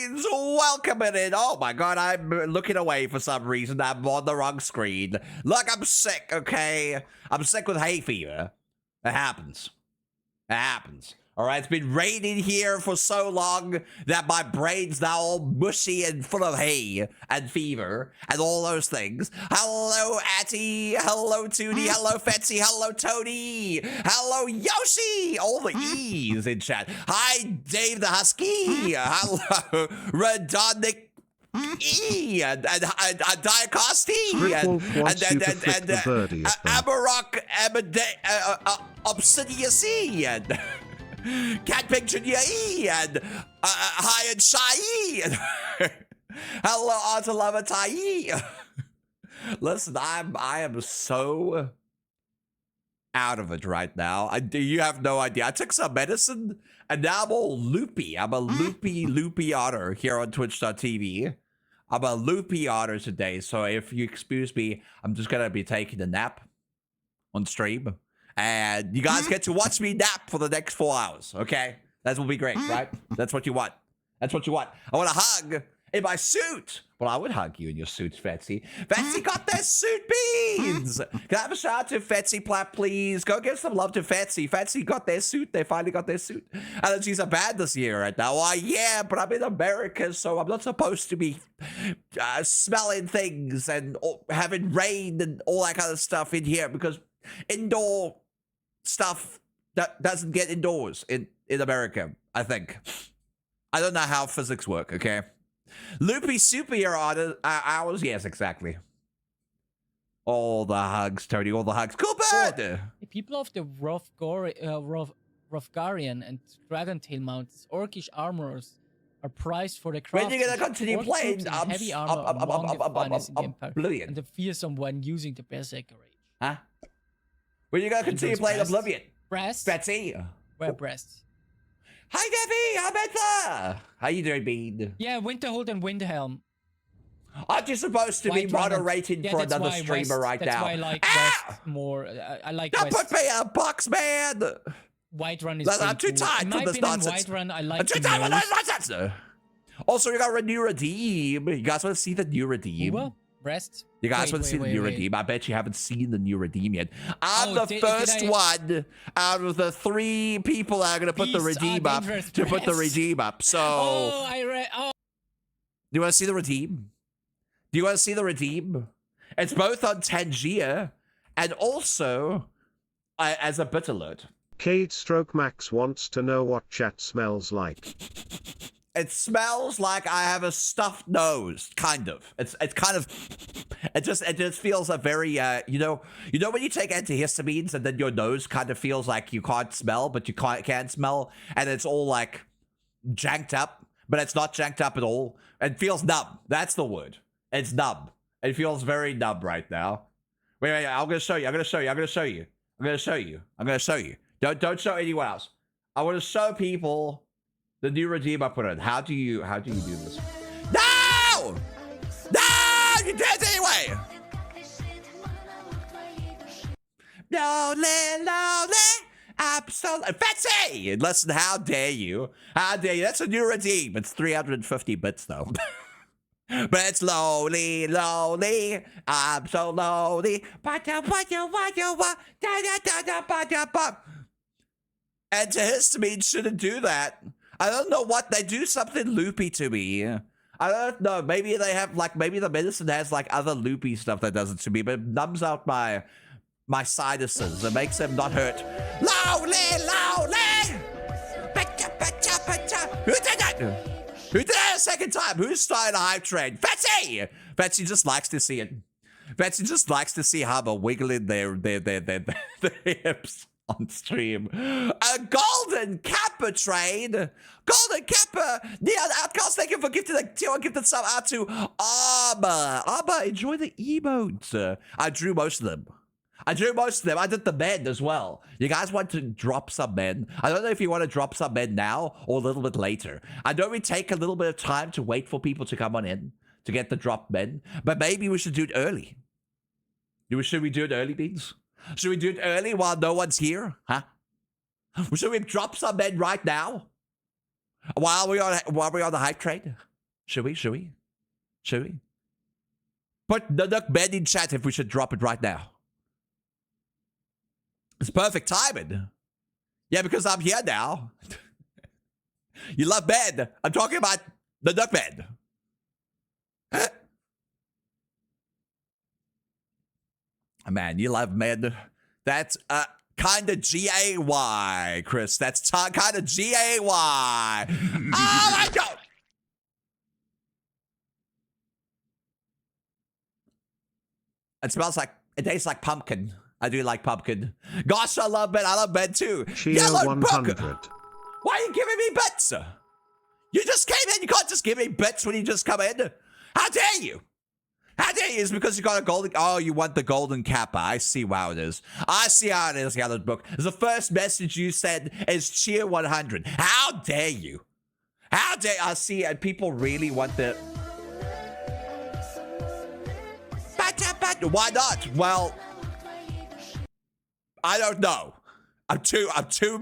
Beans, welcome it in. Oh my god, I'm looking away for some reason. I'm on the wrong screen. Look, I'm sick, okay? I'm sick with hay fever. It happens. It happens. Alright, it's been raining here for so long that my brain's now all mushy and full of hay and fever and all those things. Hello, Atty. Hello, Tootie. Hello, Fetsy. Hello, Tony. Hello, Yoshi. All the E's in chat. Hi, Dave the Husky. Hello, Redonic. E and Diacosti and Amarok Obsidious E and Cat Picture E and High and Shy and hello Artalava Tai. Listen, I am so out of it right now. You have no idea. I took some medicine and now I'm all loopy. I'm a loopy otter here on Twitch.tv. I'm a loopy otter today, so if you excuse me, I'm just gonna be taking a nap on stream. And you guys get to watch me nap for the next 4 hours, okay? That will be great, right? That's what you want. That's what you want. I want a hug in my suit. Well, I would hug you in your suit, Fetsy. Fetsy got their suit beans. Can I have a shout out to Fetsy Platt, please? Go give some love to Fetsy. Fetsy got their suit. They finally got their suit. Allergies are bad this year right now. Why, yeah, but I'm in America, so I'm not supposed to be smelling things and having rain and all that kind of stuff in here because indoor stuff that doesn't get indoors in America, I think. I don't know how physics work, okay? Loopy superhero hours, yes, exactly. All the hugs, Tony, all the hugs. Cool bird! The people of the Rovgarian and Dragontail Mountains, Orcish armorers are prized for the craft. When are you gonna continue playing? Heavy armor among the finest in the Empire, Oblivion. and the fearsome when using the Berserker Rage. Huh? When are you gonna continue playing Oblivion? Breasts? Betsy? Where breasts? Hi, Debbie! Hi, Betha! How you doing, Bean? Yeah, Winterhold and Winterhelm. Aren't you supposed to be moderating for another streamer right now? That's why I like West more. I like Don't West. put me in a box, man! Whiterun is I'm too tired for this nonsense. Whiterun, I like I'm too tired for this nonsense! Also, you got a new redeem. You guys want to see the new redeem? What? Breast? You guys want to see the new redeem? I bet you haven't seen the new redeem yet. I'm the first one out of the 3 people that are gonna put the redeem up to put the redeem up. So, do you want to see the redeem? Do you want to see the redeem? It's both on Tangier and also as a bit alert. Cade Stroke Max wants to know what chat smells like. It smells like I have a stuffed nose, kind of. It's kind of, it just feels a very, you know when you take antihistamines and then your nose kind of feels like you can't smell, but you can smell, and it's all like janked up, but it's not janked up at all. It feels numb. That's the word. It's numb. It feels very numb right now. Wait, I'm gonna show you. I'm gonna show you. I'm gonna show you. I'm gonna show you. I'm gonna show you. Don't show anyone else. I want to show people the new redeem I put in. How do you do this? No! No! You did it anyway! Lonely, absolutely. Fancy! Listen, how dare you? How dare you? That's a new redeem. It's 350 bits though. But it's lonely, I'm so lonely. Antihistamine shouldn't do that. I don't know what they do. Something loopy to me. I don't know. Maybe they have maybe the medicine has other loopy stuff that does it to me, but it numbs out my sinuses. It makes them not hurt. Lonely. Who did that? Who did that a second time? Who's starting a hype train? Fetsy! Fetsy just likes to see it. Fetsy just likes to see how they're wiggling their hips on stream. A golden kappa train. Golden kappa. Neon Outcast, thank you for gifting the gifted sub out to Armor. Armor, enjoy the emotes. I drew most of them. I did the men as well. You guys want to drop some men? I don't know if you want to drop some men now or a little bit later. I know we take a little bit of time to wait for people to come on in to get the drop men, but maybe we should do it early. Should we do it early, Beans? Should we do it early while no one's here? Huh? Should we drop some men right now? While we're on the hype train? Should we? Should we? Should we? Put the Nook bed in chat if we should drop it right now. It's perfect timing. Yeah, because I'm here now. You love bed. I'm talking about the Nook bed. Man, you love men. That's kind of G-A-Y, Chris. That's kind of G-A-Y. Oh my God. It smells like, it tastes like pumpkin. I do like pumpkin. Gosh, I love bed. I love bed too. Yellow 100. book. Why are you giving me bits? You just came in. You can't just give me bits when you just come in. How dare you? How dare you? It's because you got a golden... Oh, you want the golden kappa. I see how it is. I see how it is, Yellow book. The first message you said is cheer 100. How dare you? How dare... I see, and people really want the... Why not? Well... I don't know. I'm too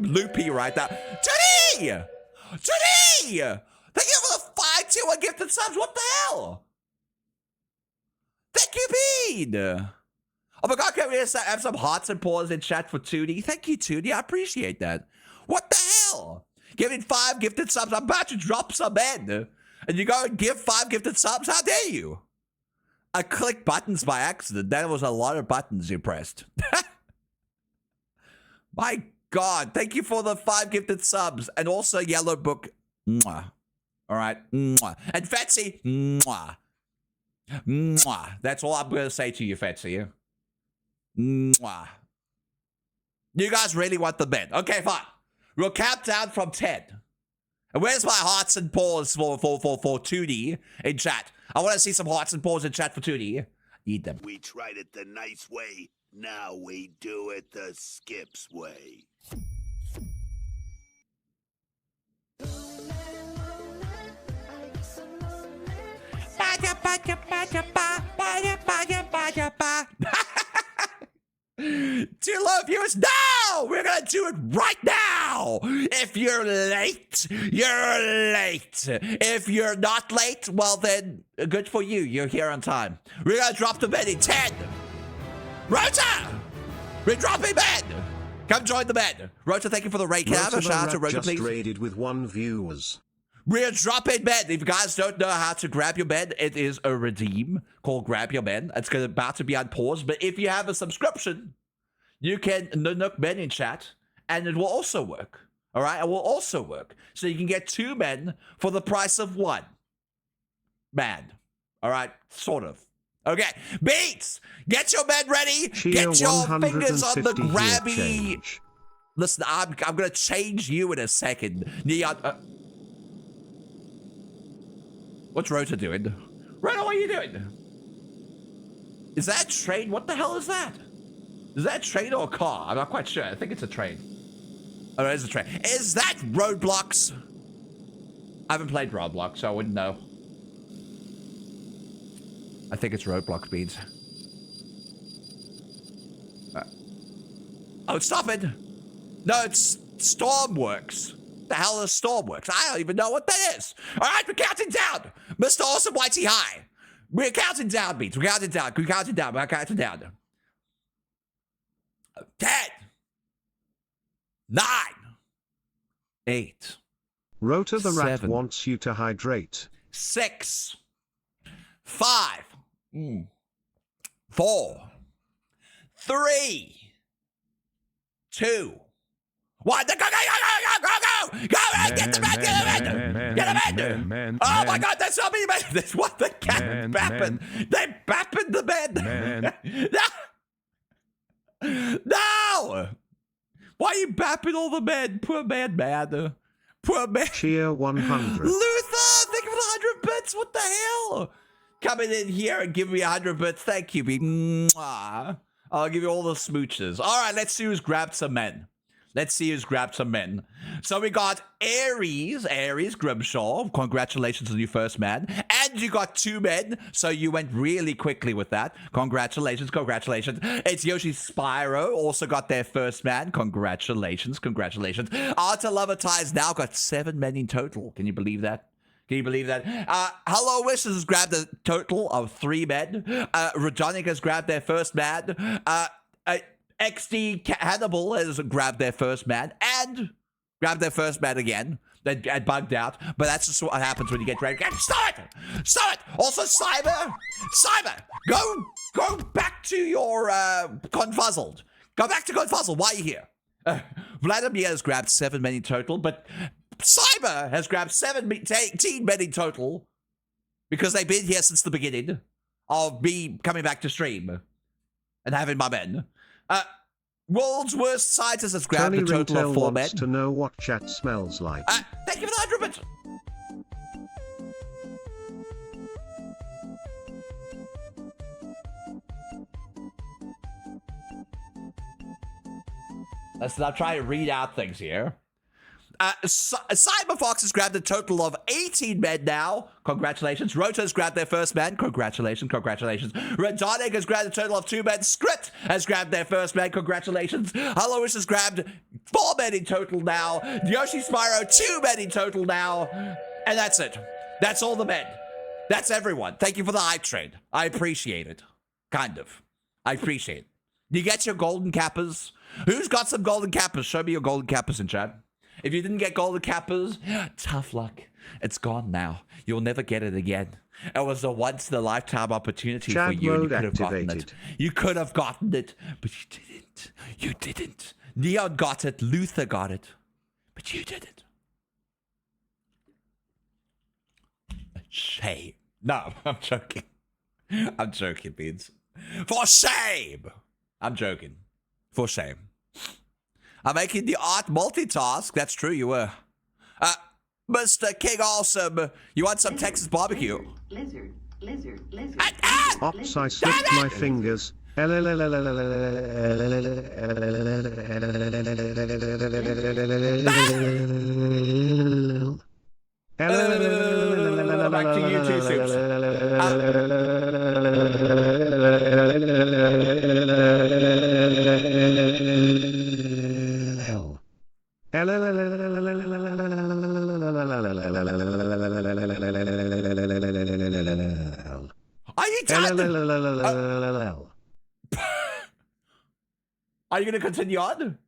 loopy right now. Judy! Judy! Thank you for the 5-2-1 gifted subs. What the hell? Thank you, Bean. Oh my God, can we just have some hearts and paws in chat for Tootie? Thank you, Tootie. I appreciate that. What the hell? Giving 5 gifted subs. I'm about to drop some in. And you go and give 5 gifted subs? How dare you? I clicked buttons by accident. That was a lot of buttons you pressed. My God, thank you for the 5 gifted subs. And also Yellow Book. Mwah. All right. Mwah. And Fetsy. Mwah. Mwah. That's all I'm going to say to you, Fetsy. Mwah. You guys really want the bed. Okay, fine. We'll count down from 10. And where's my hearts and paws for 2D in chat? I want to see some hearts and paws in chat for 2D. Need them. We tried it the nice way. Now we do it the Skips way. Too low viewers. No! We're gonna do it right now! If you're late, you're late. If you're not late, well then, good for you. You're here on time. We're gonna drop the bed in 10. Rota! We're dropping bed! Come join the bed. Rota, thank you for the raid. Can I have a shout out to Rota, just please? raided with 1 viewers. We're dropping bed. If you guys don't know how to grab your bed, it is a redeem called Grab Your Bed. It's about to be on pause, but if you have a subscription, you can Nook bed in chat, and it will also work. All right? It will also work. So you can get 2 men for the price of 1 man. All right? Sort of. Okay, Beats, get your bed ready. Get your fingers on the grabby. Listen, I'm gonna change you in a second. Neon. What's Rota doing? Rota, what are you doing? Is that a train? What the hell is that? Is that a train or a car? I'm not quite sure. I think it's a train. Oh, it is a train. Is that Roadblocks? I haven't played Roblox, so I wouldn't know. I think it's Roadblock Beans. Oh, stop it! No, it's Stormworks. The hell is Stormworks? I don't even know what that is. All right, we're counting down. Mr. Awesome Whitey High. We're counting down, Beans. We're counting down. We're counting down. We're counting down. 10. 9. 8. Rota the rat 7. wants you to hydrate. 6. 5. 4. 3. 2. 1. Go, go, go, go, go, go, go! Go, man, get the bed, get the bed! Get the bed! Oh my God, that's not me, man! That's what the cat bapping. They bapping the bed! No! No! Why are you bapping all the men? Poor man, man. Poor man. Cheer 100. Luther, thank you for the 100 bits. What the hell? Coming in here and give me 100 bits. Thank you, B. Mwah. I'll give you all the smooches. All right, let's see who's grabbed some men. Let's see who's grabbed some men. So we got Aries Grimshaw. Congratulations on your first man. And you got 2 men, so you went really quickly with that. Congratulations, congratulations. It's Yoshi Spyro, also got their first man. Congratulations, congratulations. Arta Lover Ties now got 7 men in total. Can you believe that? Can you believe that? Hello Wishes has grabbed a total of 3 men. Redonic has grabbed their first man. XD Hannibal has grabbed their first man and grabbed their first man again. They bugged out, but that's just what happens when you get ready. Stop it! Stop it! Also, Cyber, go back to your Confuzzled. Go back to Confuzzled. Why are you here? Vladimir has grabbed 7 men in total, but Cyber has grabbed 18 men in total because they've been here since the beginning of me coming back to stream and having my men. World's Worst Scientist has grabbed Tony a total of 4 men. wants to know what chat smells like. Thank you for the 100 bits. Let's now try to read out things here. Cyberfox has grabbed a total of 18 men now. Congratulations. Rota has grabbed their first man. Congratulations. Redonic has grabbed a total of 2 men. Script has grabbed their first man. Congratulations. Hallowish has grabbed 4 men in total now. Yoshi Spyro, 2 men in total now. And that's it. That's all the men. That's everyone. Thank you for the hype train. I appreciate it. Kind of. I appreciate it. You get your golden kappas? Who's got some golden kappas? Show me your golden kappas in chat. If you didn't get golden kappas, tough luck. It's gone now. You'll never get it again. It was a once-in-a-lifetime opportunity for you, and you could have gotten it. You could have gotten it, but you didn't. You didn't. Neon got it. Luther got it, but you didn't. Shame. No, I'm joking. I'm joking, Beans. For shame! I'm joking. For shame. I'm making the art multitask. That's true, you were. Mr. King Awesome, you want some Texas barbecue? Lizard. Ops, I slipped my fingers. Back to you too, Soups. Are you done? Are you going to continue on?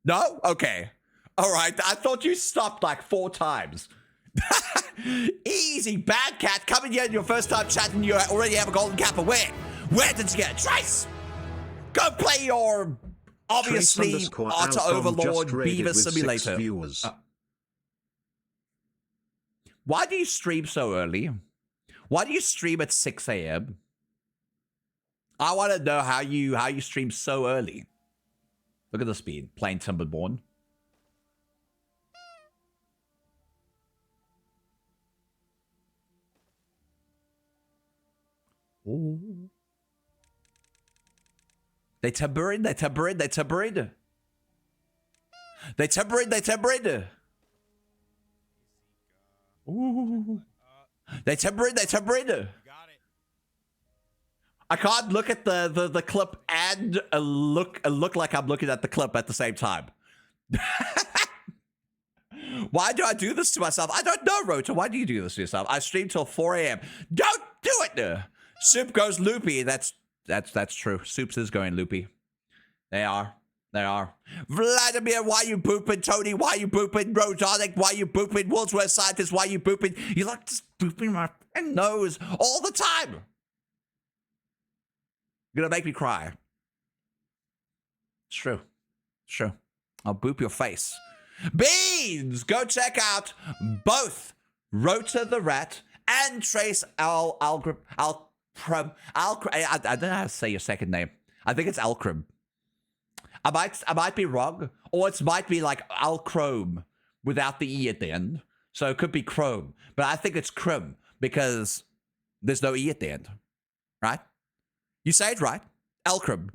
No? Okay. All right. I thought you stopped like 4 times. Easy, bad cat. Coming here in your first time chatting, you already have a golden kappa. Where did you get it? Trace! Go play your, obviously, Auto Overlord Beaver Simulator. Why do you stream so early? Why do you stream at 6 a.m.? I want to know how you stream so early. Look at the speed. Plain Timberborn. Ooh. They tambourine. Ooh. They tambourine. I can't look at the clip and look like I'm looking at the clip at the same time. Why do I do this to myself? I don't know, Rota. Why do you do this to yourself? I stream till 4 a.m. Don't do it. Soup goes loopy. That's true. Soups is going loopy. They are. Vladimir, why you booping? Tony, why you booping? Rodonic, why you booping? World's Worst Scientist, why you booping? You like just booping my nose all the time. You're gonna make me cry. It's true. I'll boop your face. Beans! Go check out both Rota the Rat and Trace Alcrim. I don't know how to say your second name. I think it's Alcrim. I might be wrong, or it might be like Alchrome without the E at the end. So it could be Chrome, but I think it's Chrome because there's no E at the end, right? You say it right, Alcrim.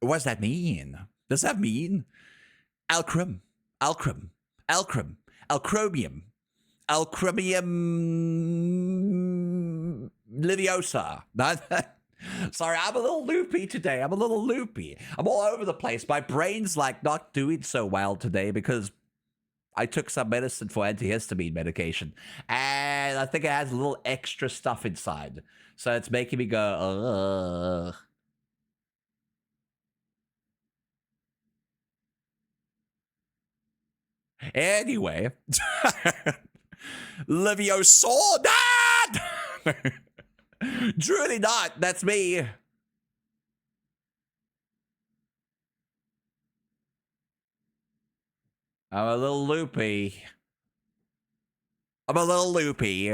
What does that mean? Does that mean Alcrim, Alchromium, Liviosa? Sorry, I'm a little loopy today. I'm all over the place. My brain's like not doing so well today because I took some medicine for antihistamine medication, and I think it has a little extra stuff inside, so it's making me go, ugh. Anyway, Livio saw that. Truly not. That's me. I'm a little loopy. I'm a little loopy.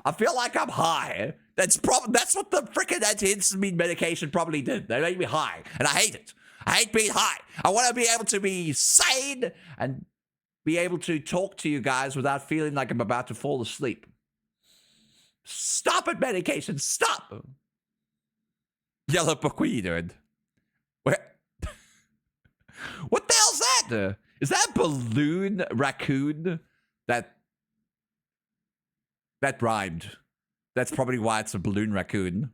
I feel like I'm high. That's what the freaking antihistamine medication probably did. They made me high, and I hate it. I hate being high. I want to be able to be sane and be able to talk to you guys without feeling like I'm about to fall asleep. Stop it, medication. Stop. Yellow book, what are you doing? Where? What the hell's that? Is that a balloon raccoon? That rhymed. That's probably why it's a balloon raccoon.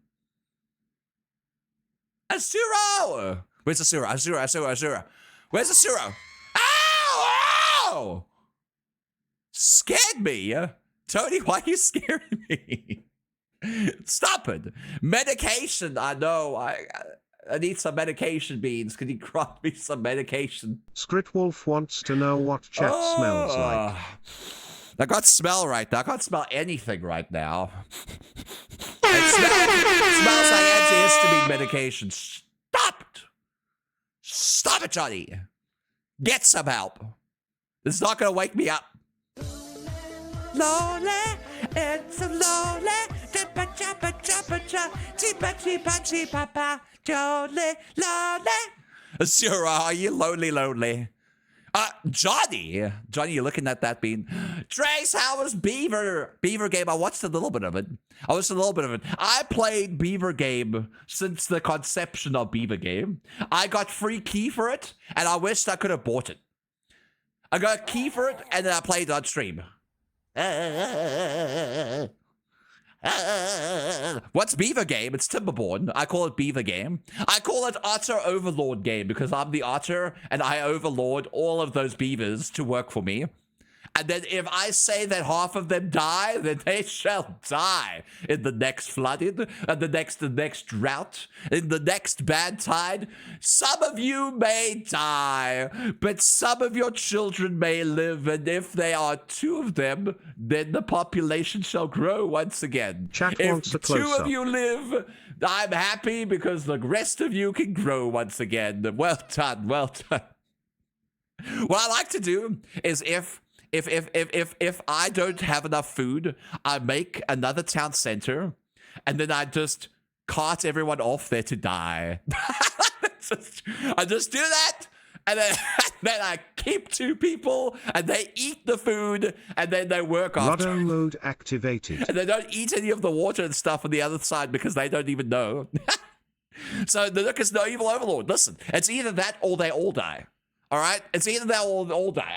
Asuro! Where's Asuro? Asuro. Where's Asuro? Ow! Ow! Scared me. Tony, why are you scaring me? Stop it. Medication. I know. I need some medication, Beans. Can you crop me some medication? Scritwolf wants to know what chat smells like. I can't smell right now. I can't smell anything right now. It smells like antihistamine medication. Stop it. Stop it, Johnny. Get some help. This is not going to wake me up. Lonely, it's so lonely. Sure, are you lonely? Johnny, you're looking at that bean. Trace, how was Beaver game? I watched a little bit of it. I played Beaver game since the conception of Beaver game. I got free key for it, and I wished I could have bought it. I got a key for it, and then I played it on stream. What's Beaver game? It's Timberborn. I call it Beaver game. I call it Otter Overlord game because I'm the otter and I overlord all of those beavers to work for me. And then if I say that half of them die, then they shall die in the next flooding, and the next drought, in the next bad tide. Some of you may die, but some of your children may live, and if there are 2 of them, then the population shall grow once again. Chat if wants a close-up. 2 of you live, I'm happy because the rest of you can grow once again. Well done, well done. What I like to do is if I don't have enough food, I make another town center, and then I just cart everyone off there to die. I just do that, and then I keep 2 people, and they eat the food, and then they work after. Rudder mode activated. And they don't eat any of the water and stuff on the other side because they don't even know. So the Nook is no evil overlord. Listen, it's either that or they all die. All right? It's either that or all die.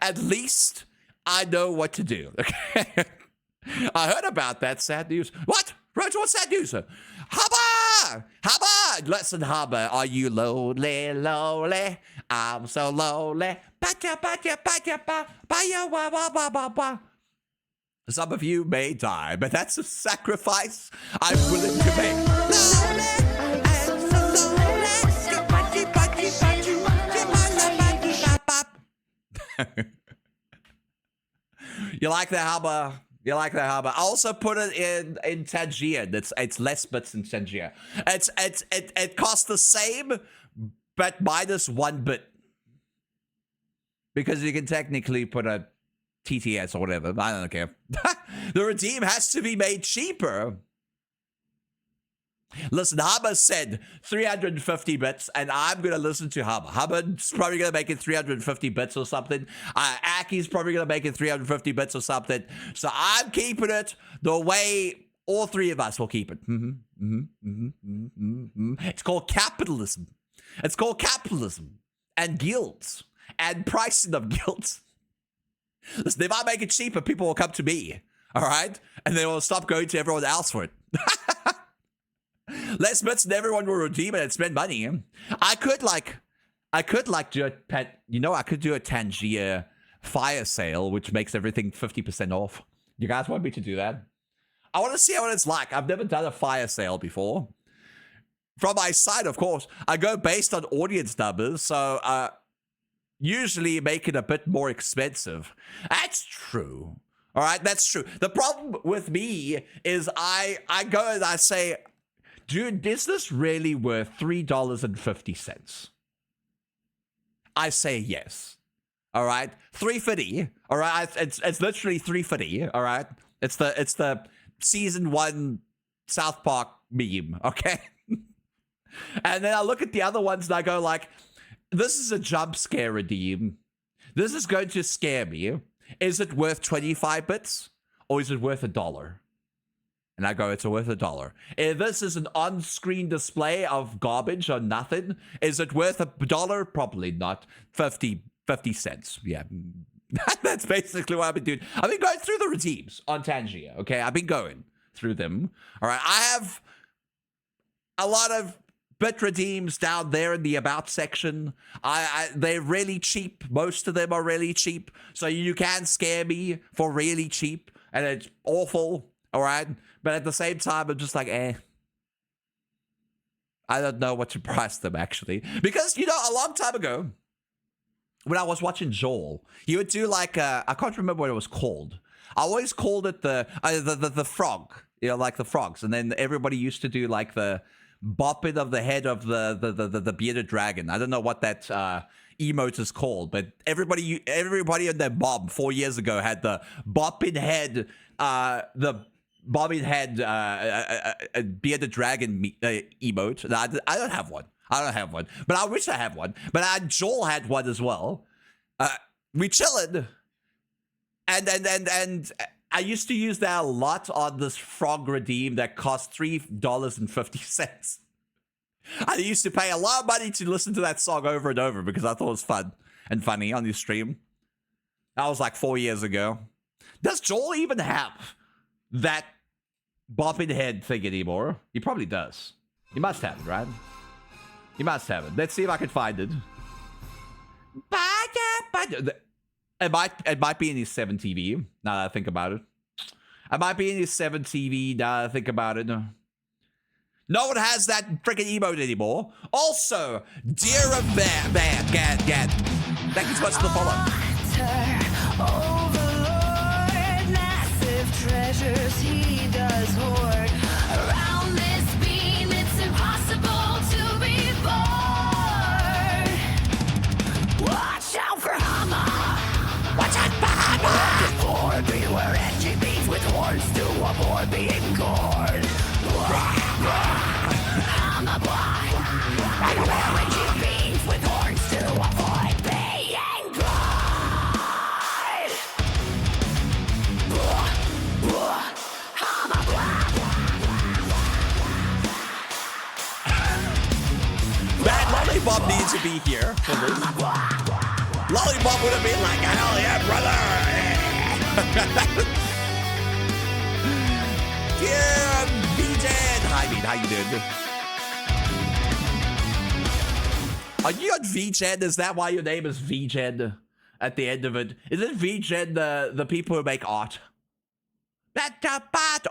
At least I know what to do. Okay? I heard about that sad news. What? Roger, what's sad news? Hubba! Listen, Hubba, are you lonely? I'm so lonely. Some of you may die, but that's a sacrifice I'm willing to make. You like that, Hubba? I also put it in Tangier. It's less bits in Tangier. It costs the same, but minus 1 bit. Because you can technically put a TTS or whatever. I don't care. The redeem has to be made cheaper. Listen, Hubba said 350 bits, and I'm going to listen to Hubba. Hubba's probably going to make it 350 bits or something. Aki's probably going to make it 350 bits or something. So I'm keeping it the way all 3 of us will keep it. It's called capitalism. It's called capitalism and guilds and pricing of guilds. Listen, if I make it cheaper, people will come to me, all right? And they will stop going to everyone else for it. Less bits and everyone will redeem it and spend money. I could do a Tangier fire sale, which makes everything 50% off. You guys want me to do that? I want to see what it's like. I've never done a fire sale before. From my side, of course, I go based on audience numbers, so usually make it a bit more expensive. That's true. All right, that's true. The problem with me is I go and I say, dude, is this really worth $3.50? I say yes. All right, $3.50. All right, it's literally $3.50. All right, it's the season 1 South Park meme. Okay, and then I look at the other ones and I go like, this is a jump scare redeem. This is going to scare me. Is it worth 25 bits or is it worth $1? And I go, it's worth $1. If this is an on-screen display of garbage or nothing, is it worth $1? Probably not. 50 cents. Yeah. That's basically what I've been doing. I've been going through the redeems on Tangia, okay? I've been going through them. All right. I have a lot of bit redeems down there in the about section. They're really cheap. Most of them are really cheap. So you can scare me for really cheap. And it's awful. All right. But at the same time, I'm just like, I don't know what to price them, actually. Because, you know, a long time ago, when I was watching Joel, he would do like, I can't remember what it was called. I always called it the frog. You know, like the frogs. And then everybody used to do like the bopping of the head of the bearded dragon. I don't know what that emote is called, but everybody in their mob 4 years ago had the bopping head, the bobbing head bearded dragon emote. I don't have one. But I wish I had one. But Joel had one as well. We chillin', and I used to use that a lot on this frog redeem that cost $3.50. I used to pay a lot of money to listen to that song over and over because I thought it was fun and funny on your stream. That was like 4 years ago. Does Joel even have that bopping head thing anymore? He probably does. He must have it, right? He must have it. Let's see if I can find it. It might be in his 7 TV, now that I think about it. It might be in his 7 TV, now that I think about it. No one has that freaking emote anymore. Also, Dear Van, Gad. Thank you so much for the follow. Overlord, massive treasures he does hoard. Around this beam, it's impossible to be bored. Watch out for Hama. Watch out for Hama. Beware edgy beats with horns to avoid being gored. I'm a boy. I wear edgy beats with horns to avoid being gored. I'm a Bad Lollipop needs to be here for this. Lollipop would have been like, hell yeah, brother. Yeah, VJed. Hi, Beat. How you doing? Are you on VJed? Is that why your name is VJed at the end of it? Is it VJed, the people who make art?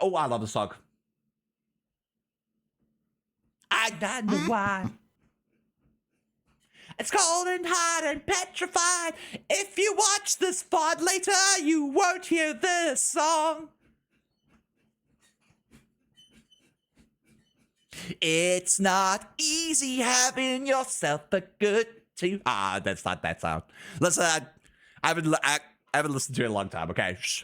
Oh, I love the song. I don't know why. It's cold and hard and petrified. If you watch this VOD later, you won't hear this song. It's not easy having yourself a good time. That's not that sound. Listen, I haven't listened to it in a long time. Okay. Shh.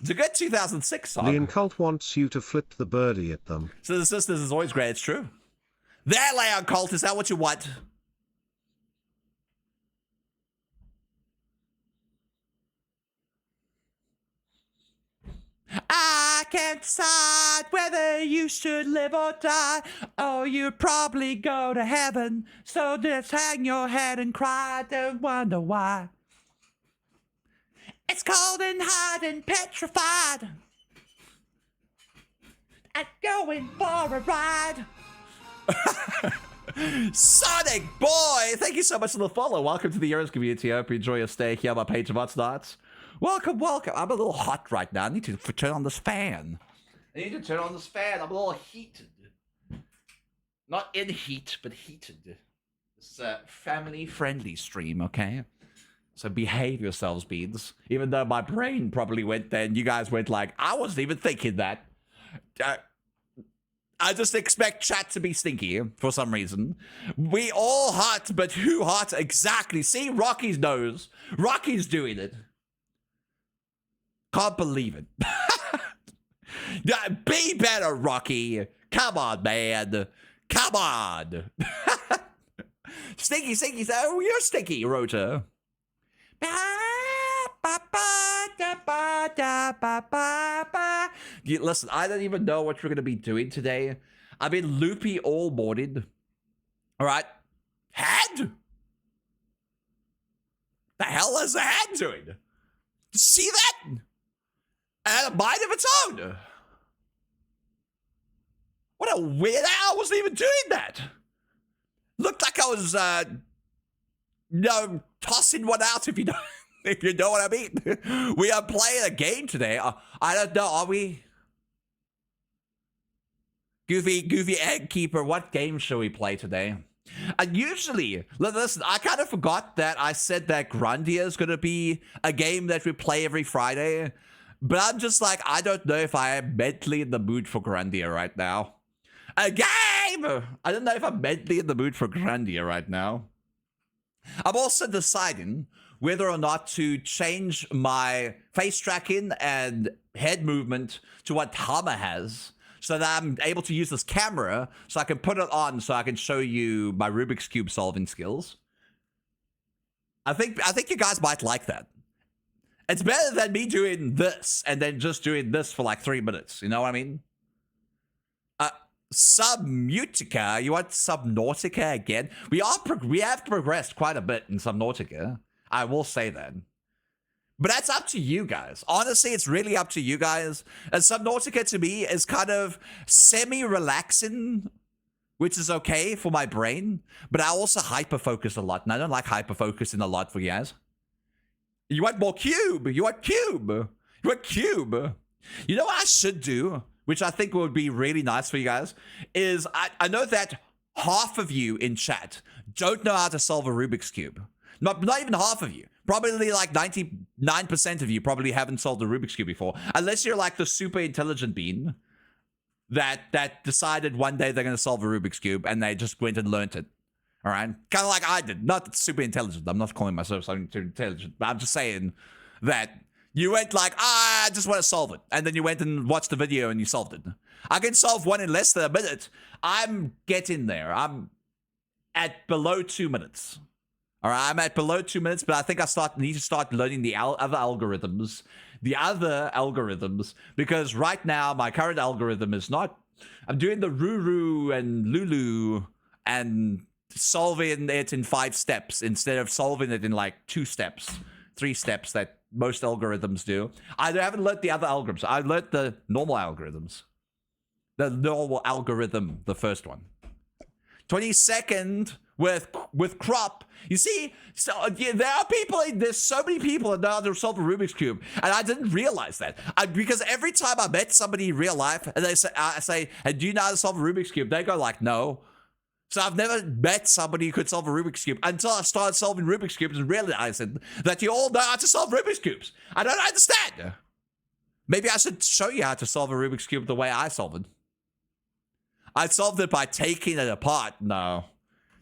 It's a good 2006 song. The Incult wants you to flip the birdie at them. So the sisters is always great. It's true. There, Leon Cult. Is that what you want? I can't decide whether you should live or die. Oh, you'd probably go to heaven. So just hang your head and cry. Don't wonder why. It's cold and hard and petrified. I'm going for a ride. Sonic Boy, thank you so much for the follow. Welcome to the Euros community. I hope you enjoy your stay here on my page of What's Nuts. Welcome, welcome. I'm a little hot right now. I need to turn on this fan. I'm a little heated. Not in heat, but heated. It's a family-friendly stream, okay? So behave yourselves, beans. Even though my brain probably went there and you guys went like, I wasn't even thinking that. I just expect chat to be stinky for some reason. We all hot, but who hot exactly? See, Rocky's nose. Rocky's doing it. Can't believe it. Yeah, be better, Rocky. Come on, man. Come on. Stinky, stinky. Oh, you're stinky, Rota. Listen, I don't even know what we're going to be doing today. I've been loopy all morning. All right. Hand? The hell is the hand doing? See that? And a mind of its own. What a weird I wasn't even doing that. Looked like I was, tossing one out if you know, if you know what I mean. We are playing a game today. I don't know, are we? Goofy Egg Keeper, what game shall we play today? And usually, listen, I kind of forgot that I said that Grandia is going to be a game that we play every Friday. But I'm just like, I don't know if I am mentally in the mood for Grandia right now. A game! I don't know if I'm mentally in the mood for Grandia right now. I'm also deciding whether or not to change my face tracking and head movement to what Hama has, so that I'm able to use this camera so I can put it on so I can show you my Rubik's Cube solving skills. I think you guys might like that. It's better than me doing this and then just doing this for like 3 minutes. You know what I mean? Subnautica, you want Subnautica again? We have progressed quite a bit in Subnautica. I will say that. But that's up to you guys. Honestly, it's really up to you guys. And Subnautica to me is kind of semi-relaxing, which is okay for my brain. But I also hyper-focus a lot, and I don't like hyper-focusing a lot for you guys. You want more cube? You want cube? You want cube? You know what I should do, which I think would be really nice for you guys, is I know that half of you in chat don't know how to solve a Rubik's Cube. Not even half of you. Probably like 99% of you probably haven't solved a Rubik's Cube before. Unless you're like the super intelligent being that decided one day they're going to solve a Rubik's Cube and they just went and learned it. All right? Kind of like I did. Not super intelligent. I'm not calling myself something too intelligent. But I'm just saying that you went like, I just want to solve it. And then you went and watched the video and you solved it. I can solve one in less than a minute. I'm getting there. I'm at below 2 minutes. All right, I'm at below 2 minutes, but I think I need to start learning the other algorithms. The other algorithms, because right now my current algorithm is not. I'm doing the Ruru and Lulu and solving it in 5 steps instead of solving it in like 2 steps, 3 steps that most algorithms do. I haven't learned the other algorithms. I learned the normal algorithms. The normal algorithm, the first one. 22nd with crop. You see, so yeah, there's so many people that know how to solve a Rubik's Cube, and I didn't realize that. Because every time I met somebody in real life, and I say, hey, do you know how to solve a Rubik's Cube? They go like, no. So I've never met somebody who could solve a Rubik's Cube until I started solving Rubik's Cubes and realized that you all know how to solve Rubik's Cubes. I don't understand. Maybe I should show you how to solve a Rubik's Cube the way I solve it. I solved it by taking it apart. No,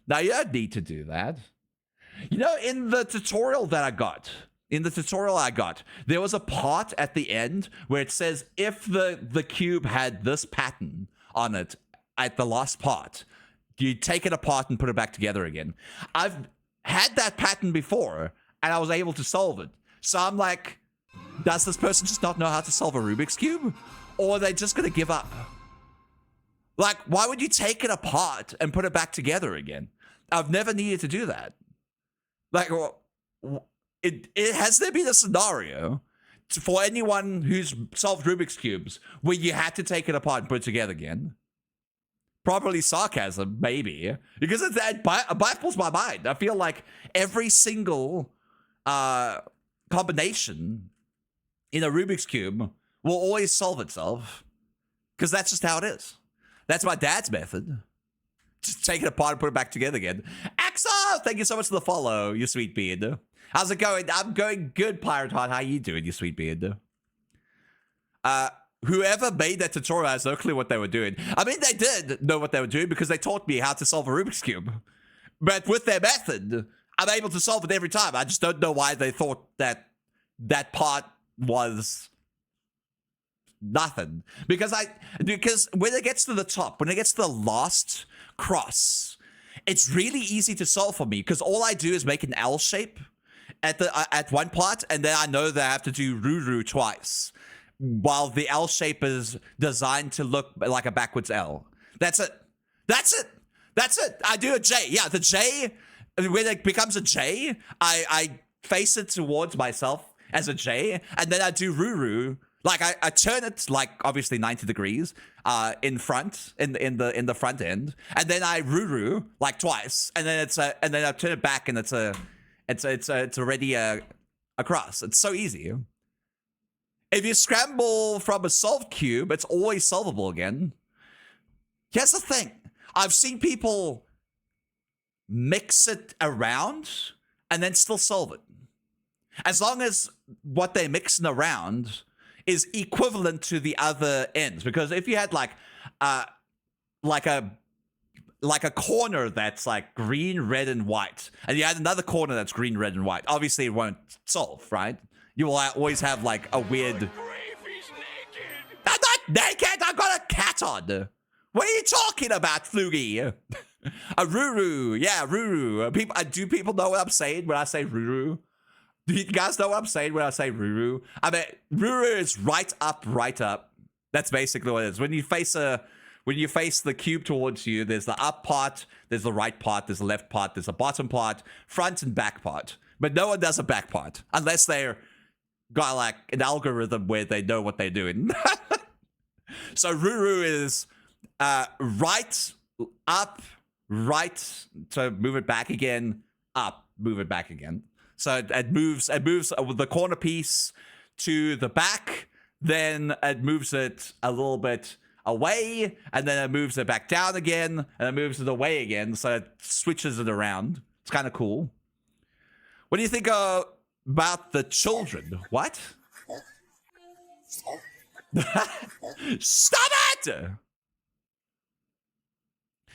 you don't need to do that. You know, in the tutorial that I got, there was a part at the end where it says if the cube had this pattern on it at the last part, you take it apart and put it back together again. I've had that pattern before, and I was able to solve it. So I'm like, does this person just not know how to solve a Rubik's Cube? Or are they just going to give up? Like, why would you take it apart and put it back together again? I've never needed to do that. Like, has there been a scenario for anyone who's solved Rubik's Cubes where you had to take it apart and put it together again? probably sarcasm, maybe, because it baffles my mind. I feel like every single combination in a Rubik's Cube will always solve itself, because that's just how it is. That's my dad's method. Just take it apart and put it back together again. Axel, thank you so much for the follow, you sweet beard. How's it going? I'm going good, Pirate Heart. How you doing, you sweet beard? Whoever made that tutorial has no clue what they were doing. I mean, they did know what they were doing because they taught me how to solve a Rubik's Cube. But with their method, I'm able to solve it every time. I just don't know why they thought that that part was nothing. Because when it gets to the top, when it gets to the last cross, it's really easy to solve for me because all I do is make an L shape at one part, and then I know that I have to do Ruru twice, while the L shape is designed to look like a backwards L. That's it. That's it. That's it. I do a J. Yeah, the J, when it becomes a J, I face it towards myself as a J, and then I do Ruru. Like I turn it like obviously 90 degrees in front in the front end, and then I Ruru like twice, and then and then I turn it back, and it's already across. It's so easy. If you scramble from a solved cube, it's always solvable again. Here's the thing. I've seen people mix it around and then still solve it. As long as what they're mixing around is equivalent to the other ends. Because if you had like a corner that's like green, red, and white, and you had another corner that's green, red, and white, obviously it won't solve, right? You will always have like a weird... I'm not naked! I've got a cat on! What are you talking about, Flugie? A Ruru. Yeah, Ruru. Do people know what I'm saying when I say Ruru? Do you guys know what I'm saying when I say Ruru? I mean, Ruru is right up, right up. That's basically what it is. When you face the cube towards you, there's the up part, there's the right part, there's the left part, there's the bottom part, front and back part. But no one does a back part unless they're got like an algorithm where they know what they're doing. So Ruru is right, up, right to move it back again, up, move it back again. So it moves the corner piece to the back, then it moves it a little bit away, and then it moves it back down again, and it moves it away again, so it switches it around. It's kind of cool. What do you think about the children? What? Stop it!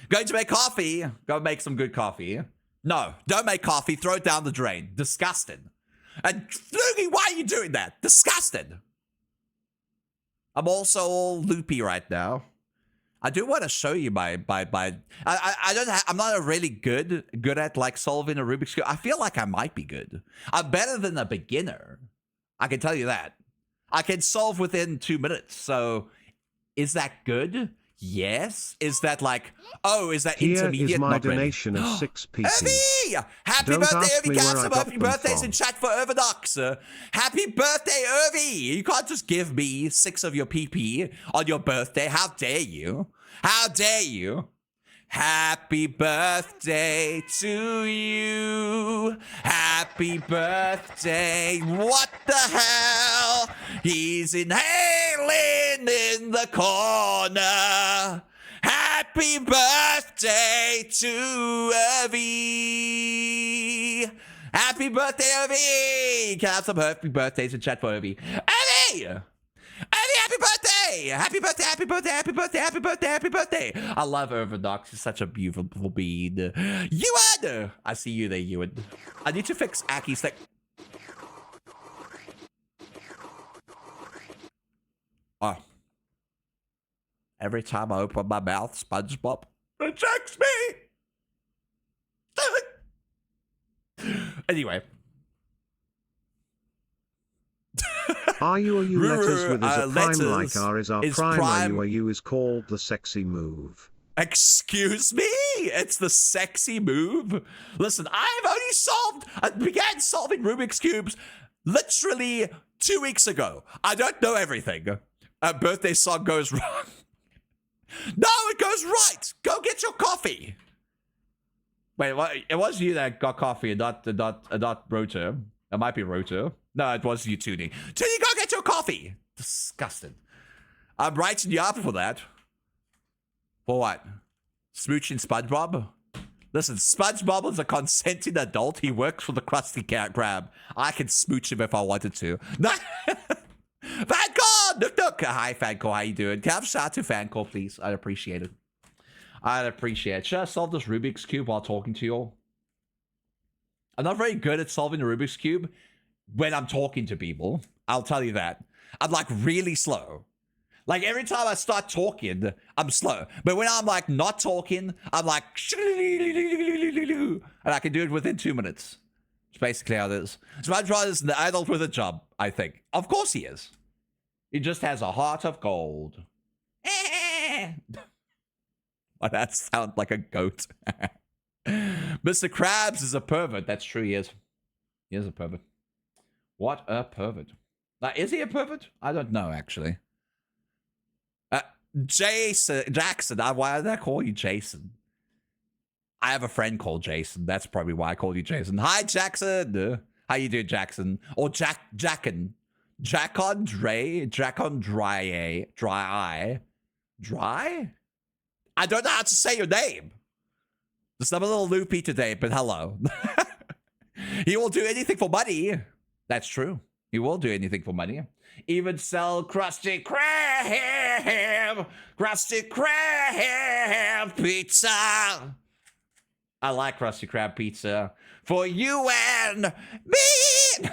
Going to make coffee. Go make some good coffee. No, don't make coffee. Throw it down the drain. Disgusting. And Loopy, why are you doing that? Disgusting. I'm also all loopy right now. I do want to show you I'm not a really good at like solving a Rubik's Cube. I feel like I might be good. I'm better than a beginner. I can tell you that. I can solve within 2 minutes. So is that good? Yes. Is that like, oh, is that Here intermediate? is my Not really. donation of 6 PP. Irvi! Happy Don't birthday, ask Irvi me where I Gassam. got Happy them birthdays from. in chat for Irvinox. Happy birthday, Irvi! You can't just give me 6 of your PP on your birthday. How dare you? How dare you? Happy birthday to you. Happy birthday. What the hell? He's inhaling in the corner. Happy birthday to Irvi. Happy birthday, Irvi. Can I have some happy birthdays in chat for Irvi? Irvi! Irvi, happy birthday! Happy birthday, happy birthday, happy birthday, happy birthday, happy birthday! I love Irvinox. He's such a beautiful bean. Ewan! I see you there, Ewan. I need to fix Aki's thing. Oh. Every time I open my mouth, SpongeBob rejects me! Anyway. Are you letters with us a prime letters like R is our is prime you is called the sexy move. Excuse me? It's the sexy move? Listen, I began solving Rubik's Cubes literally 2 weeks ago. I don't know everything. A birthday song goes wrong. No, it goes right. Go get your coffee. Wait, what? It was you that got coffee and not Roto. It might be Roto. No, it was you, Toonie. Toonie, go get your coffee. Disgusting. I'm writing you up for that. For what? Smooching SpongeBob? Listen, SpongeBob is a consenting adult. He works for the Krusty Krab. I can smooch him if I wanted to. No. Fancall! Nook. Hi, Fancall. How you doing? Can I have a shout out to Fancall, please? I'd appreciate it. I'd appreciate it. Should I solve this Rubik's Cube while talking to you all? I'm not very good at solving the Rubik's Cube when I'm talking to people. I'll tell you that. I'm like really slow. Like every time I start talking, I'm slow. But when I'm like not talking, I'm like, and I can do it within 2 minutes. It's basically how it is. SpongeBob is an adult with a job, I think. Of course he is. He just has a heart of gold. Why that sound like a goat? Mr. Krabs is a pervert. That's true, he is. He is a pervert. What a pervert. Now, is he a pervert? I don't know, actually. Jackson. Why did I call you Jason? I have a friend called Jason. That's probably why I called you Jason. Hi, Jackson. How you doing, Jackson? Or Jackon. Dry eye. Dry? I don't know how to say your name. Just I'm a little loopy today, but hello. He will do anything for money. That's true. He will do anything for money. Even sell Krusty Krab pizza. I like Krusty Krab pizza for you and me.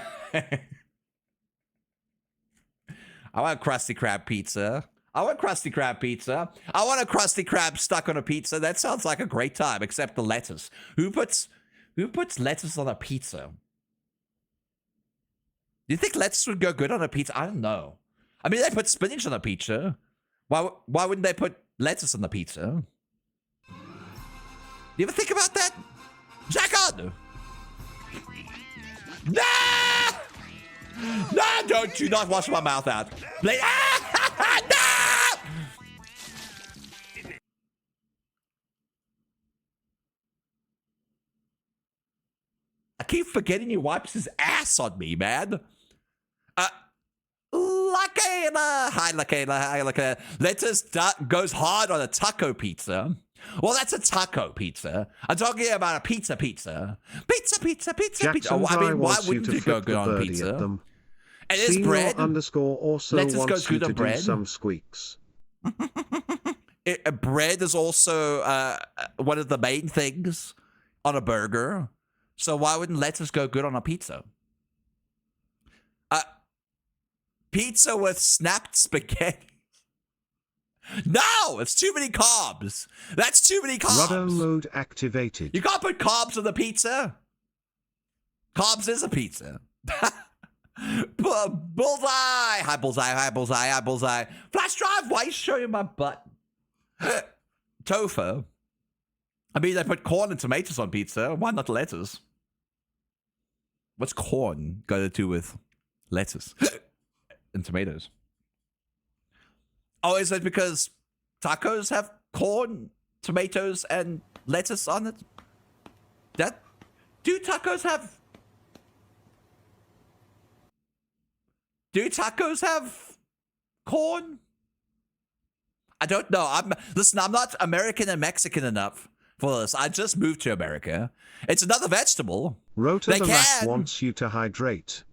I want Krusty Krab pizza. I want Krusty Krab pizza. I want a Krusty Krab stuck on a pizza. That sounds like a great time, except the lettuce. Who puts lettuce on a pizza? Do you think lettuce would go good on a pizza? I don't know. I mean, they put spinach on a pizza. Why wouldn't they put lettuce on the pizza? You ever think about that? Jack on! Nah! No, do not wash my mouth out. No! I keep forgetting he wipes his ass on me, man. Lakayla. Hi, Lakayla. Lettuce goes hard on a taco pizza. Well, that's a taco pizza. I'm talking about a pizza. Pizza. Oh, I mean, why wouldn't it go good on pizza? It is bread. Underscore also Lettuce wants goes you good on to bread. do some squeaks. Bread is also one of the main things on a burger. So why wouldn't lettuce go good on a pizza? Pizza with snapped spaghetti. No, it's too many carbs. That's too many carbs. Rudder mode activated. You can't put carbs on the pizza. Carbs is a pizza. Bullseye. Hi, bullseye. Flash drive. Why are you showing my butt? Tofu. I mean, they put corn and tomatoes on pizza. Why not lettuce? What's corn got to do with lettuce and tomatoes? Oh, is it because tacos have corn, tomatoes, and lettuce on it? Do tacos have corn? I don't know. Listen, I'm not American and Mexican enough for this. I just moved to America. It's another vegetable. Rota the Mac wants you to hydrate.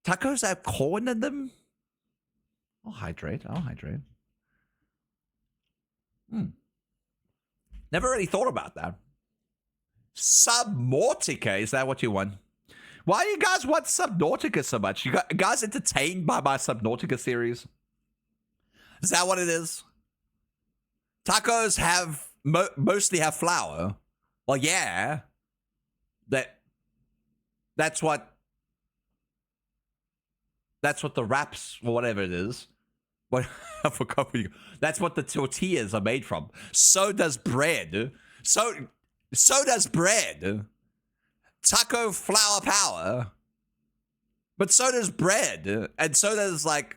Tacos have corn in them? I'll hydrate. Never really thought about that. Subnautica, is that what you want? Why do you guys want Subnautica so much? You guys entertained by my Subnautica series? Is that what it is? Tacos have mostly have flour. Well, yeah. That's what the wraps or whatever it is. What I forgot. That's what the tortillas are made from. So does bread. So does bread. Taco flour power. But so does bread. And so does like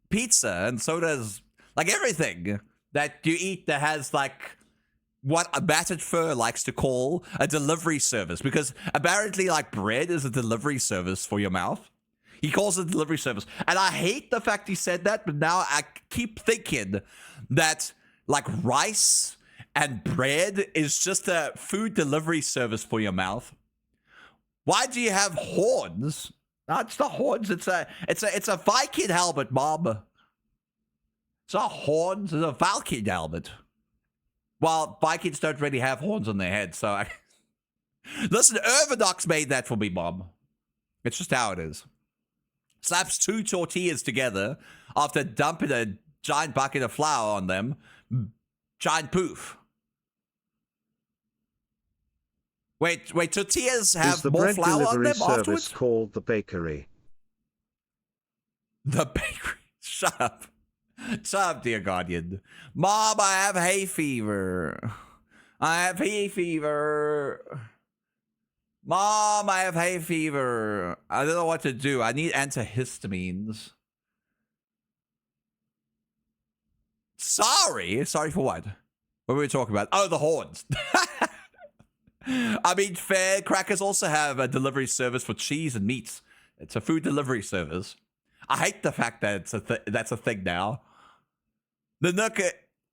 pizza. And so does like everything. that you eat that has like what a battered fur likes to call a delivery service, because apparently like bread is a delivery service for your mouth. He calls it a delivery service. And I hate the fact he said that, but now I keep thinking that like rice and bread is just a food delivery service for your mouth. Why do you have horns? No, it's not horns. It's a Viking helmet, Mom. It's not horns. It's a Viking helmet. Well, Vikings don't really have horns on their head, so listen, Irvinox made that for me, Mom. It's just how it is. Slaps 2 tortillas together after dumping a giant bucket of flour on them. Giant poof. Wait, tortillas have more flour on them service afterwards? Called the bakery. The bakery. Shut up. Shut up, dear guardian. Mom, I have hay fever. I have hay fever. Mom, I have hay fever. I don't know what to do. I need antihistamines. Sorry? Sorry for what? What were we talking about? Oh, the horns. I mean, Crackers also have a delivery service for cheese and meats. It's a food delivery service. I hate the fact that that's a thing now. The Nook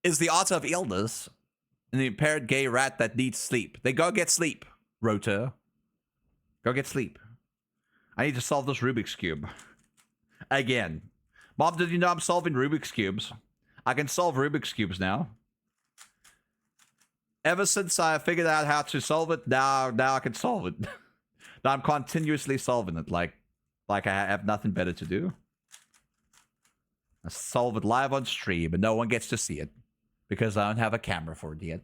is the art of illness and the impaired gay rat that needs sleep. They go get sleep, Rota. Go get sleep. I need to solve this Rubik's Cube. Again. Mom, did you know I'm solving Rubik's Cubes? I can solve Rubik's Cubes now. Ever since I figured out how to solve it, now I can solve it. Now I'm continuously solving it, like I have nothing better to do. I solve it live on stream, and no one gets to see it because I don't have a camera for it yet.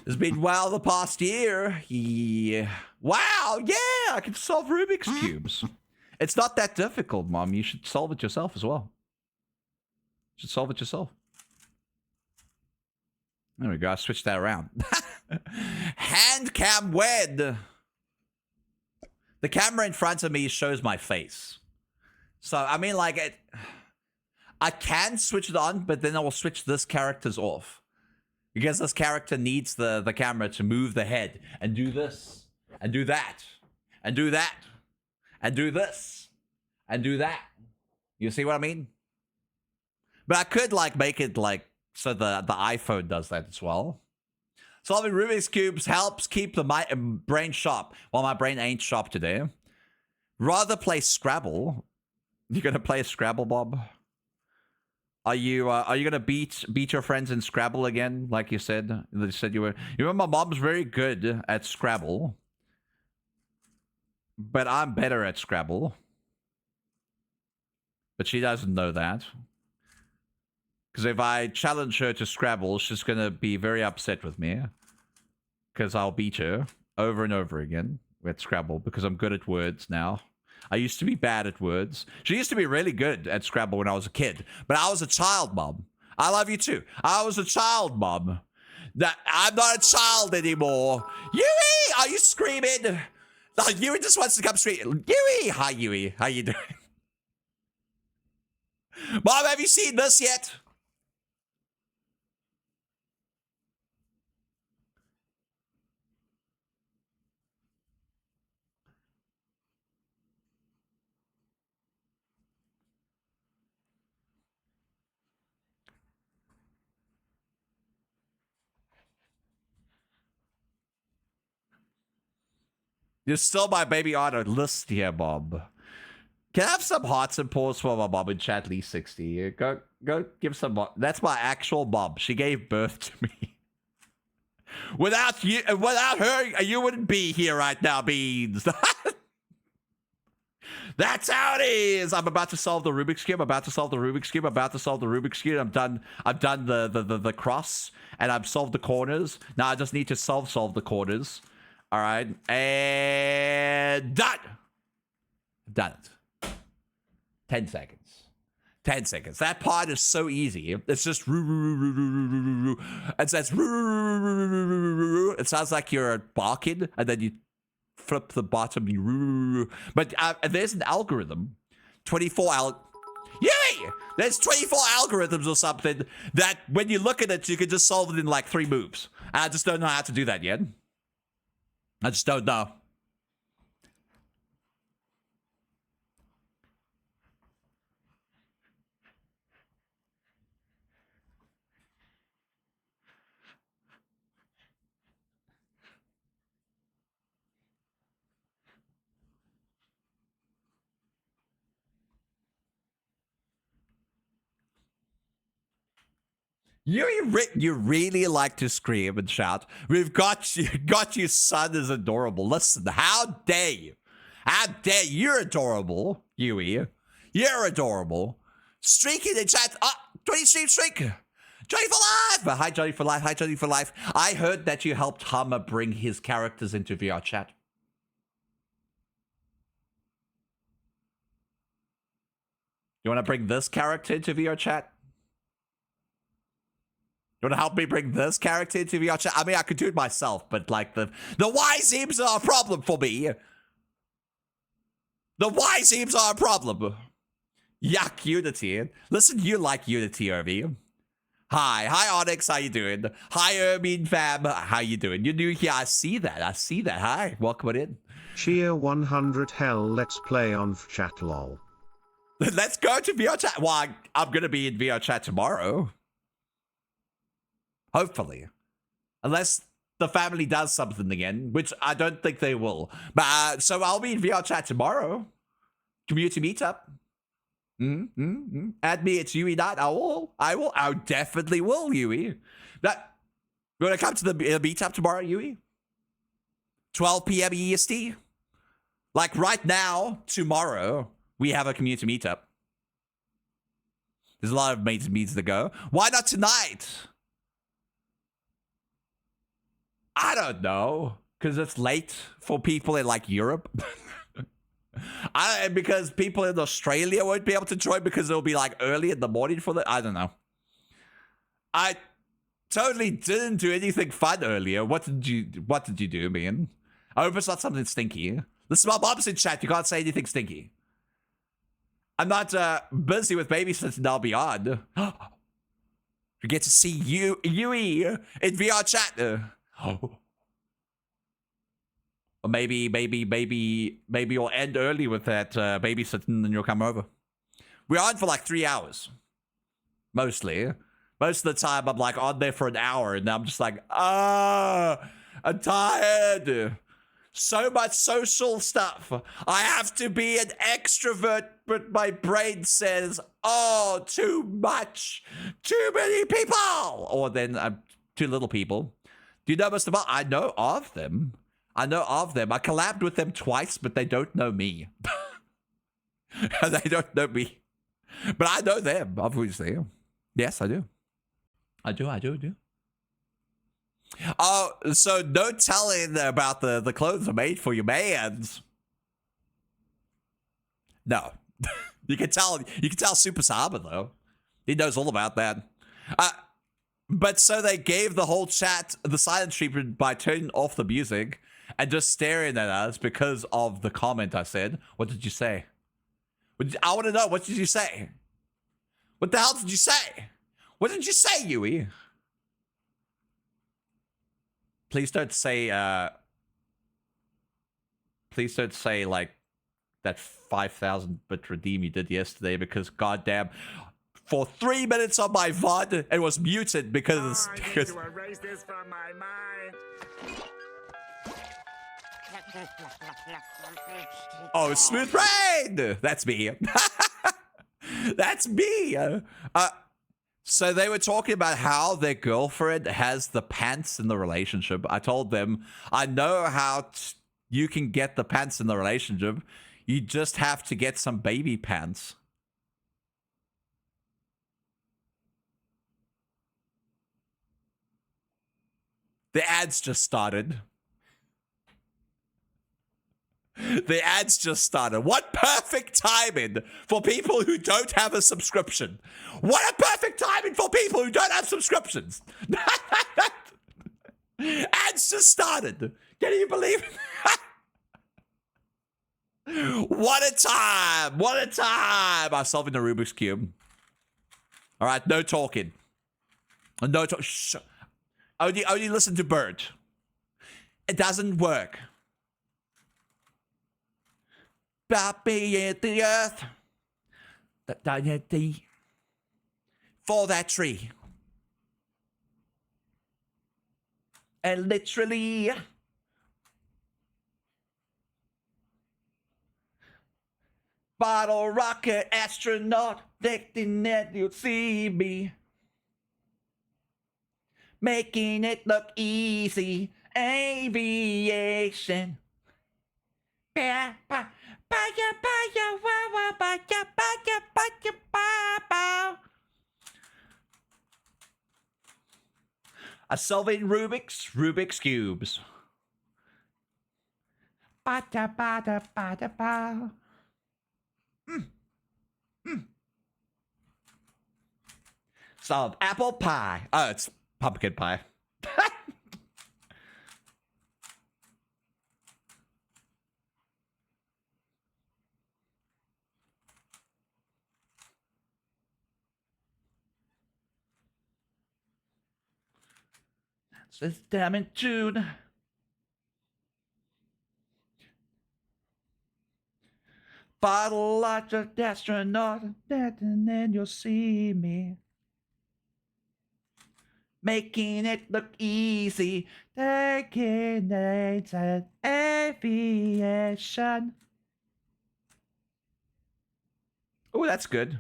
It's been well the past year. Yeah. Wow, yeah, I can solve Rubik's Cubes. It's not that difficult, Mom. You should solve it yourself as well. You should solve it yourself. There we go. I switched that around. Hand cam wed. The camera in front of me shows my face. So, I mean, like, I can switch it on, but then I will switch this character's off. Because this character needs the camera to move the head and do this and do that and do that and do this and do that. You see what I mean? But I could like make it like so the iPhone does that as well. Solving Rubik's Cubes helps keep the brain sharp. Well, my brain ain't sharp today. Rather play Scrabble. You gonna play Scrabble, Bob? Are you gonna beat your friends in Scrabble again, like you said? You said you were. You remember my mom's very good at Scrabble, but I'm better at Scrabble. But she doesn't know that. Because if I challenge her to Scrabble, she's gonna be very upset with me. Because I'll beat her over and over again with Scrabble because I'm good at words now. I used to be bad at words. She used to be really good at Scrabble when I was a kid. But I was a child, Mom. I love you too. I was a child, Mom. I'm not a child anymore. Yui! Are you screaming? Yui just wants to come screaming. Yui! Hi, Yui. How you doing? Mom, have you seen this yet? You're still my baby on a list here, Bob. Can I have some hearts and paws for my mom in chat, Lee 60? Go give some. That's my actual mom. She gave birth to me. Without her, you wouldn't be here right now, Beans. That's how it is. I'm about to solve the Rubik's Cube. I'm about to solve the Rubik's Cube. I'm about to solve the Rubik's Cube. I'm done. I've done the cross, and I've solved the corners. Now I just need to solve the corners. All right, and done. Done it. 10 seconds. 10 seconds. That part is so easy. It's just it says it sounds like you're barking, and then you flip the bottom. But there's an algorithm. 24 Yui! There's 24 algorithms or something that when you look at it, you can just solve it in like 3 moves. I just don't know how to do that yet. I just don't know. You really like to scream and shout. We've got you, son is adorable. Listen, how dare you? How dare you? You're adorable, Yui. You're adorable. Streaking in chat. 20 stream streak. Johnny for life. Hi, Johnny for life. Hi, Johnny for life. I heard that you helped Hummer bring his characters into VR chat. You want to bring this character into VR chat? You want to help me bring this character into VR chat? I mean, I could do it myself, but like the Y seems are a problem for me. The Y seems are a problem. Yuck, Unity. Listen, you like Unity, Irvy. Hi, Onyx. How you doing? Hi, Ermine fam. How you doing? You're new here. I see that. Hi, welcome in. Cheer 100 hell. Let's play on chat lol. Let's go to VR chat. Well, I'm gonna be in VR chat tomorrow. Hopefully. Unless the family does something again, which I don't think they will. But so I'll be in VR chat tomorrow. Community meetup. Add me, it's Yui. I definitely will, Yui. You want to come to the meetup tomorrow, Yui? 12 p.m. EST? Like right now, tomorrow, we have a community meetup. There's a lot of meetings to go. Why not tonight? I don't know. Because it's late for people in like Europe. Because people in Australia won't be able to join because it'll be like early in the morning for them. I don't know. I totally didn't do anything fun earlier. What did you do, man? I hope it's not something stinky. Listen, my mom's in chat. You can't say anything stinky. I'm not busy with babysitting. I'll be on. We get to see Yui in VR chat. Or maybe you'll end early with that babysitting and you'll come over. We're on for like 3 hours. Mostly. Most of the time I'm like on there for an hour and I'm just like, I'm tired. So much social stuff. I have to be an extrovert, but my brain says, oh, too much. Too many people. Or then too little people. Do you know most of all? I know of them. I collabed with them twice, but they don't know me. They don't know me. But I know them, obviously. Yes, I do. I do. Oh, so no telling about the clothes are made for your mans. No. You can tell Super Saba, though. He knows all about that. But so they gave the whole chat the silent treatment by turning off the music and just staring at us because of the comment I said. What did you say? I want to know. What did you say? What the hell did you say? What did you say, Yui? Please don't say, like, that 5,000-bit redeem you did yesterday because, goddamn, for 3 minutes on my VOD, it was muted because... I need to erase this from my mind. Oh, Smooth Rain! That's me. That's me. So they were talking about how their girlfriend has the pants in the relationship. I told them, I know how you can get the pants in the relationship. You just have to get some baby pants. The ads just started. The ads just started. What perfect timing for people who don't have a subscription. What a perfect timing for people who don't have subscriptions. Ads just started. Can you believe it? What a time. What a time. I'm solving the Rubik's Cube. All right, no talking. No talk. Shh. Only listen to Bird. It doesn't work. Baby at the earth. For that tree. And literally. Bottle rocket astronaut. Thinking that you'll see me. Making it look easy. Aviation. A solving Rubik's cubes. Solve apple pie. Oh, it's pumpkin pie. It's damn in June. Bottle like an astronaut, and then you'll see me. Making it look easy, taking it at aviation. Oh, that's good.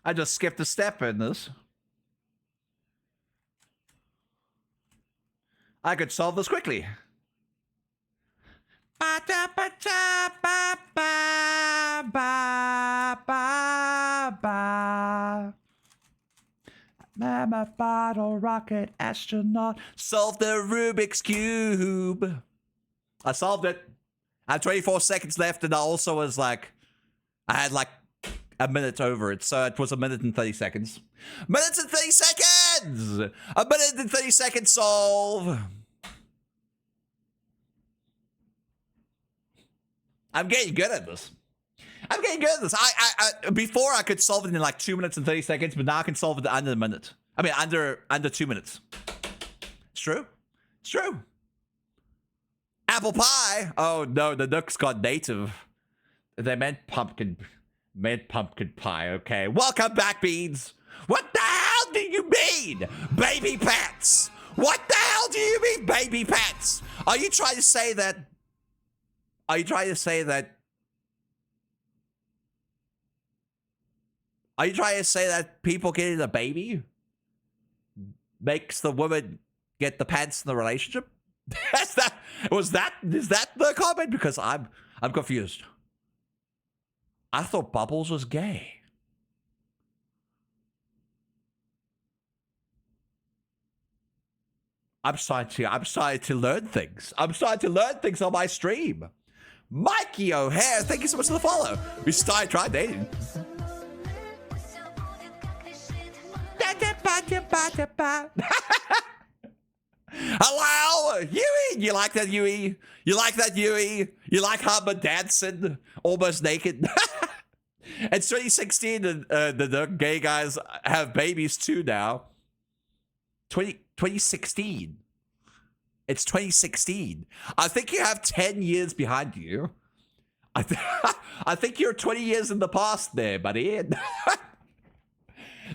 I just skipped a step in this. I could solve this quickly. I'm a bottle rocket astronaut. Solve the Rubik's Cube. I solved it. I have 24 seconds left, and I also was like, I had like a minute over it, so it was a minute and 30 seconds. Minutes and 30 seconds! A minute and 30 seconds solve. I'm getting good at this. I'm getting good at this. I before I could solve it in like 2 minutes and 30 seconds, but now I can solve it under a minute. I mean, under 2 minutes. It's true. It's true. Apple pie. Oh no, the Nooks got native. They meant pumpkin pie. Okay. Welcome back, Beans. What the hell do you mean, baby pets? What the hell do you mean, baby pets? Are you trying to say that? Are you trying to say that? Are you trying to say that people getting a baby makes the woman get the pants in the relationship? Is that the comment? Because I'm confused. I thought Bubbles was gay. I'm starting to learn things. I'm starting to learn things on my stream. Mikey O'Hare, thank you so much for the follow. We started trying dating. Hello, Yui. You like that, Yui? You like that, Yui? You like Hummer dancing almost naked? It's 2016, and the gay guys have babies too now. 2016. It's 2016. I think you have 10 years behind you. I think you're 20 years in the past there, buddy.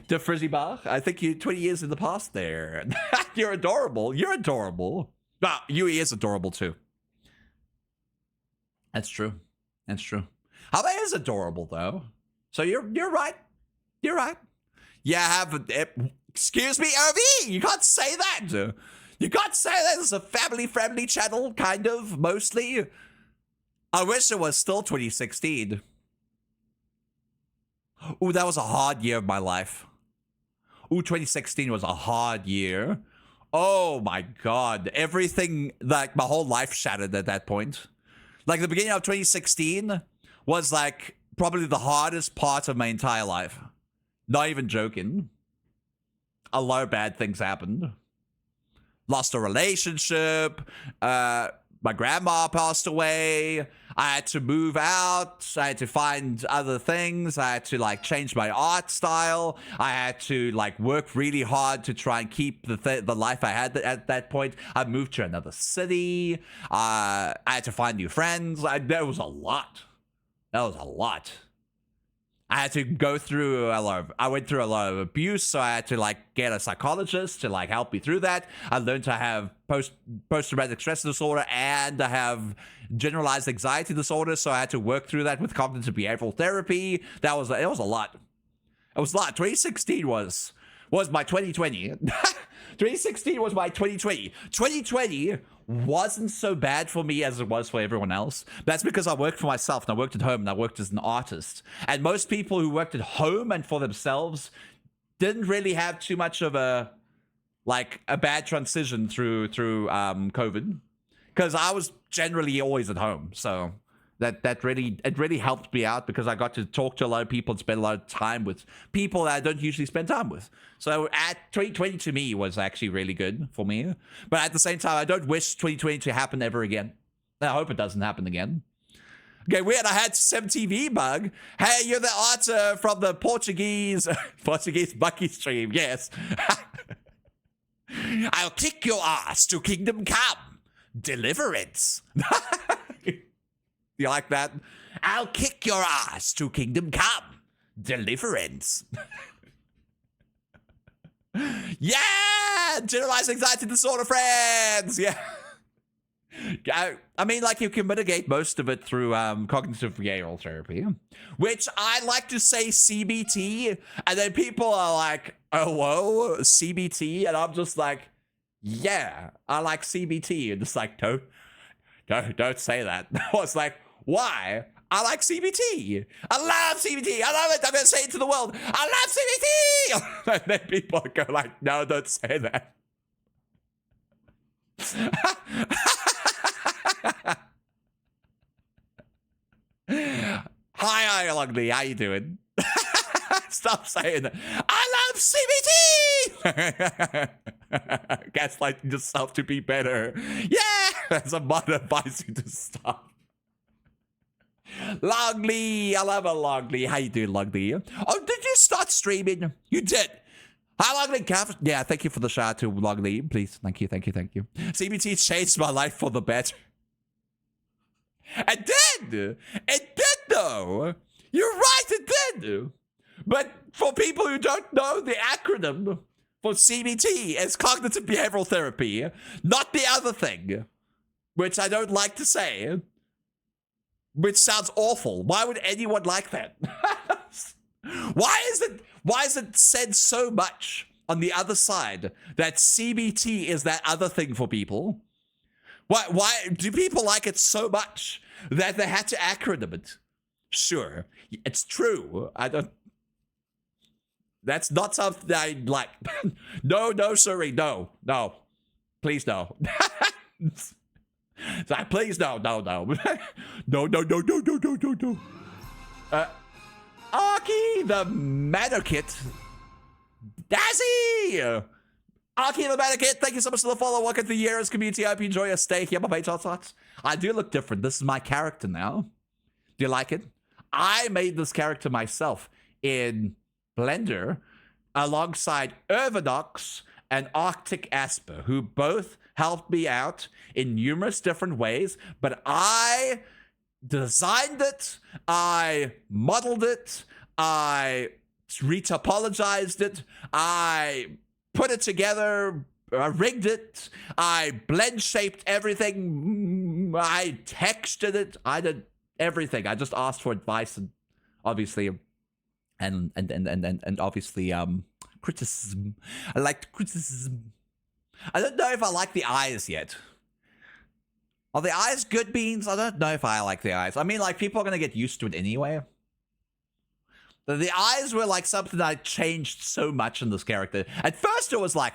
De Frizzy Bach, I think you're 20 years in the past there. You're adorable. You're adorable. Well, Yui is adorable too. That's true. That's true. Haba is adorable though. So you're right. You're right. Yeah, excuse me, OV. You can't say that. You can't say that. It's a family-friendly channel, kind of, mostly. I wish it was still 2016. Ooh, that was a hard year of my life. Ooh, 2016 was a hard year. Oh my god. Everything, like, my whole life shattered at that point. Like, the beginning of 2016 was, like, probably the hardest part of my entire life. Not even joking. A lot of bad things happened. Lost a relationship. my grandma passed away. I had to move out. I had to find other things. I had to like change my art style. I had to like work really hard to try and keep the life I had at that point. I moved to another city. I had to find new friends. There was a lot. That was a lot. I had to go through I went through a lot of abuse, so I had to like get a psychologist to like help me through that. I learned to have post-traumatic stress disorder, and I have generalized anxiety disorder, so I had to work through that with cognitive behavioral therapy. It was a lot. It was a lot. 2016 was my 2020. 2016 was my 2020. 2020 wasn't so bad for me as it was for everyone else. That's because I worked for myself, and I worked at home, and I worked as an artist. And most people who worked at home and for themselves didn't really have too much of a bad transition through COVID, because I was generally always at home. So that really helped me out, because I got to talk to a lot of people and spend a lot of time with people that I don't usually spend time with. So at 2020 to me was actually really good for me. But at the same time, I don't wish 2020 to happen ever again. I hope it doesn't happen again. Okay, weird. I had some TV bug. Hey, you're the author from the Portuguese Bucky stream. Yes. I'll kick your ass to Kingdom Come. Deliverance. You like that? I'll kick your ass to Kingdom Come. Deliverance. Yeah! Generalized anxiety disorder, friends! Yeah. I mean, like, you can mitigate most of it through cognitive behavioral therapy, which I like to say CBT, and then people are like, oh, whoa, CBT? And I'm just like, yeah, I like CBT. And it's like, don't say that. I was like, why? I like CBT. I love CBT. I love it. I'm going to say it to the world. I love CBT. And then people go like, no, don't say that. Hi, Ugly. How you doing? Stop saying that. I love CBT. Gaslighting yourself to be better. Yeah, as a mother advises you to stop. Logly, I love a Logly. How you doing, Logly? Oh, did you start streaming? You did. Hi, Logly. Yeah, thank you for the shout out to Logly. Please, thank you. CBT changed my life for the better. It did. It did, though. You're right, it did. But for people who don't know, the acronym for CBT is cognitive behavioral therapy, not the other thing, which I don't like to say, which sounds awful. Why would anyone like that? Why is it said so much on the other side that CBT is that other thing for people? Why do people like it so much that they had to acronym it? Sure, it's true. That's not something I like. No, sorry, no. Please, no. Please, no. No. Aki the Manakit. Dazzy! Aki the Manakit, thank you so much for the follow. Welcome to the year's community. I hope you enjoy your stay here. My page thoughts. I do look different. This is my character now. Do you like it? I made this character myself in Blender alongside Irvinox and Arctic Asper, who both helped me out in numerous different ways, but I designed it, I modeled it, I retopologized it, I put it together, I rigged it, I blend shaped everything, I textured it, I did everything. I just asked for advice and obviously and obviously criticism. I liked criticism. I don't know if I like the eyes yet. Are the eyes good, Beans? I don't know if I like the eyes. I mean, like, people are gonna get used to it anyway. The eyes were like something I changed so much in this character. At first it was like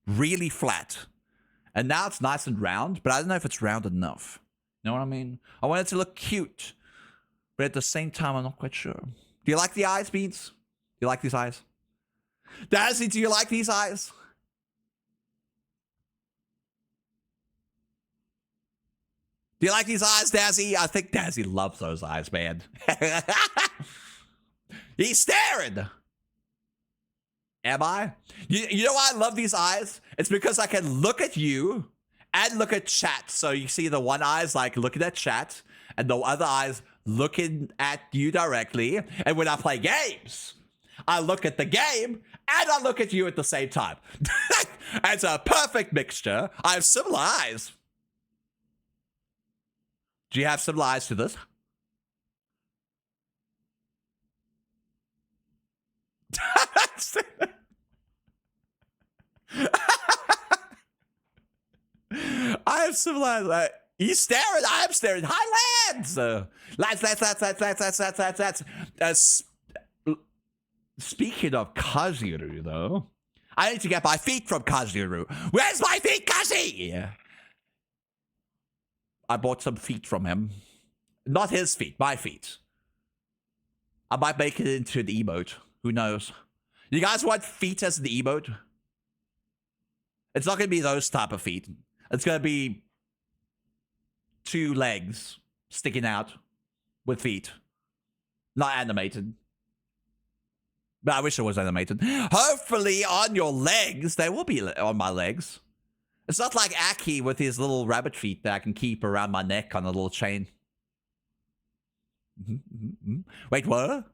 really flat. And now it's nice and round, but I don't know if it's round enough. You know what I mean? I want it to look cute, but at the same time, I'm not quite sure. Do you like the eyes, Beans? Do you like these eyes? Dazzy, do you like these eyes? Do you like these eyes, Dazzy? I think Dazzy loves those eyes, man. He's staring. Am I? You know why I love these eyes? It's because I can look at you and look at chat. So you see the one eye's like looking at chat and the other eye's looking at you directly. And when I play games, I look at the game and I look at you at the same time. It's a perfect mixture. I have similar eyes. Do you have similar eyes to this? I have similar eyes. He's staring. I'm staring. Hi, lads. Lads. Speaking of Kaziru, though, I need to get my feet from Kaziru. Where's my feet, Kazi? I bought some feet from him. Not his feet, my feet. I might make it into an emote. Who knows? You guys want feet as an emote? It's not going to be those type of feet. It's going to be 2 legs sticking out with feet. Not animated. But I wish it was animated. Hopefully on your legs. They will be on my legs. It's not like Aki with his little rabbit feet that I can keep around my neck on a little chain. Wait, what?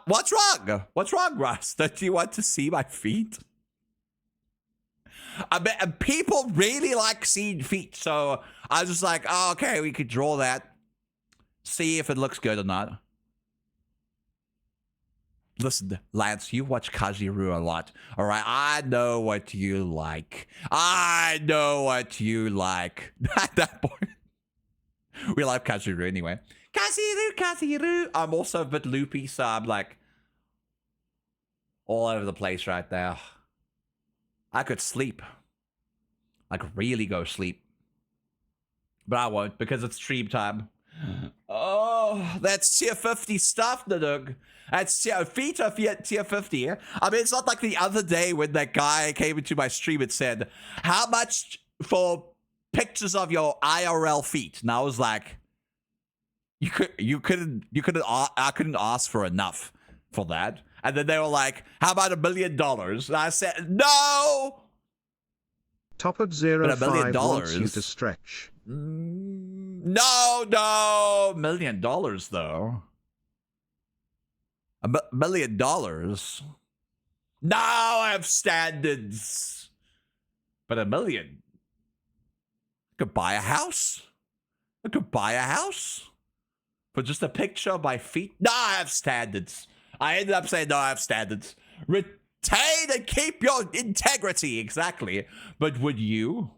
What's wrong? What's wrong, Russ? Don't you want to see my feet? I bet people really like seeing feet, so I was just like, oh, okay, we could draw that. See if it looks good or not. Listen, Lance, you watch Kaziru a lot, all right? I know what you like. I know what you like. At that point, we like Kaziru anyway. Kaziru. I'm also a bit loopy, so I'm like all over the place right now. I could sleep. Like really go sleep. But I won't because it's stream time. Oh, that's tier 50 stuff, Nadug. That's feet of tier 50. I mean, it's not like the other day when that guy came into my stream and said, how much for pictures of your IRL feet? And I was like, I couldn't ask for enough for that. And then they were like, how about $1 million? And I said, no! Top at 05 wants you to stretch. No, $1 million though. $1 million. No, I have standards. But $1 million. I could buy a house. I could buy a house. For just a picture of my feet. No, I have standards. I ended up saying no, I have standards. Retain and keep your integrity. Exactly. But would you?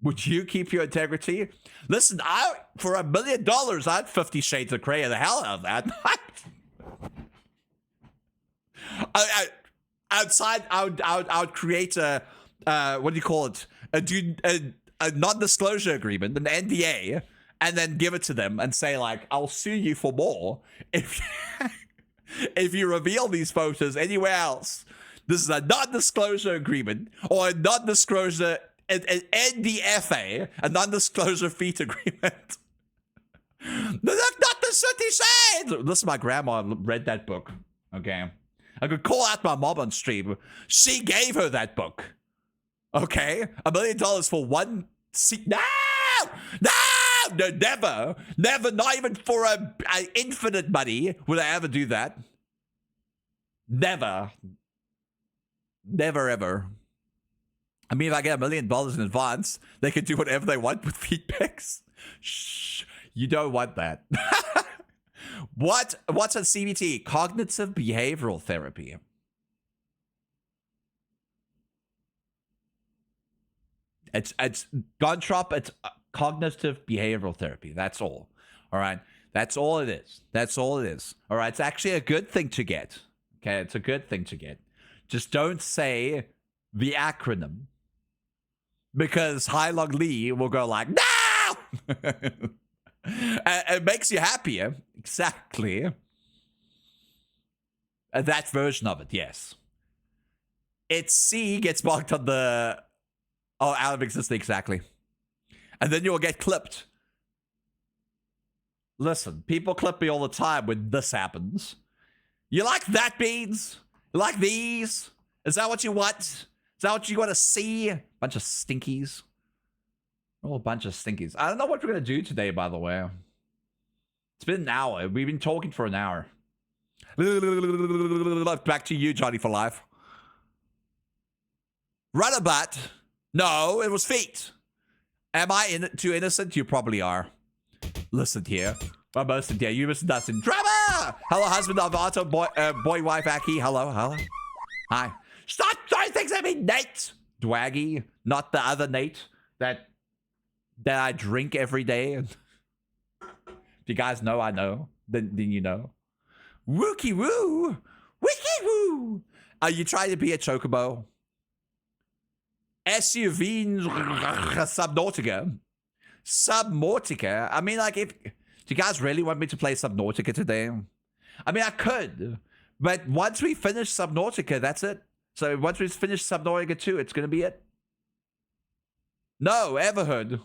Would you keep your integrity? Listen, for $1 million, I'd 50 Shades of Grey the hell out of that. I would create a what do you call it? A non-disclosure agreement, an NDA, and then give it to them and say like, I'll sue you for more if if you reveal these photos anywhere else. This is a non-disclosure agreement or a non-disclosure. An NDFA, a non-disclosure feet agreement. Not the city said. Listen, my grandma read that book. Okay, I could call out my mom on stream. She gave her that book. Okay, $1 million for one seat. No, never. Not even for a infinite money would I ever do that. Never ever. I mean, if I get $1 million in advance, they can do whatever they want with feed pics. Shh, you don't want that. What's a CBT? Cognitive behavioral therapy. It's Gontrop. It's cognitive behavioral therapy. That's all. All right. That's all it is. That's all it is. All right. It's actually a good thing to get. Okay. It's a good thing to get. Just don't say the acronym. Because Hai Long Lee will go like, no! And it makes you happier. Exactly. That version of it, yes. It's C gets marked on the... Oh, out of existence, exactly. And then you'll get clipped. Listen, people clip me all the time when this happens. You like that, Beans? You like these? Is that what you want? Is that what you want to see? Bunch of stinkies. Oh, a bunch of stinkies. I don't know what we're going to do today, by the way. It's been an hour. We've been talking for an hour. Back to you, Johnny for life. Runabout. No, it was feet. Am I too innocent? You probably are. Listen here. I'm most here. You must nothing. Drama! Hello, husband of Otto, boy, wife, Aki. Hello. Hi. Stop throwing things at me, Nate! Dwaggy. Not the other Nate that I drink every day. If you guys know, I know. Then you know. Wookie woo! Wiki woo! Are you trying to be a chocobo? SUV Subnautica. Subnautica? I mean, like, do you guys really want me to play Subnautica today? I mean, I could. But once we finish Subnautica, that's it. So once we finish Subnautica 2, it's going to be it. No, Everhood.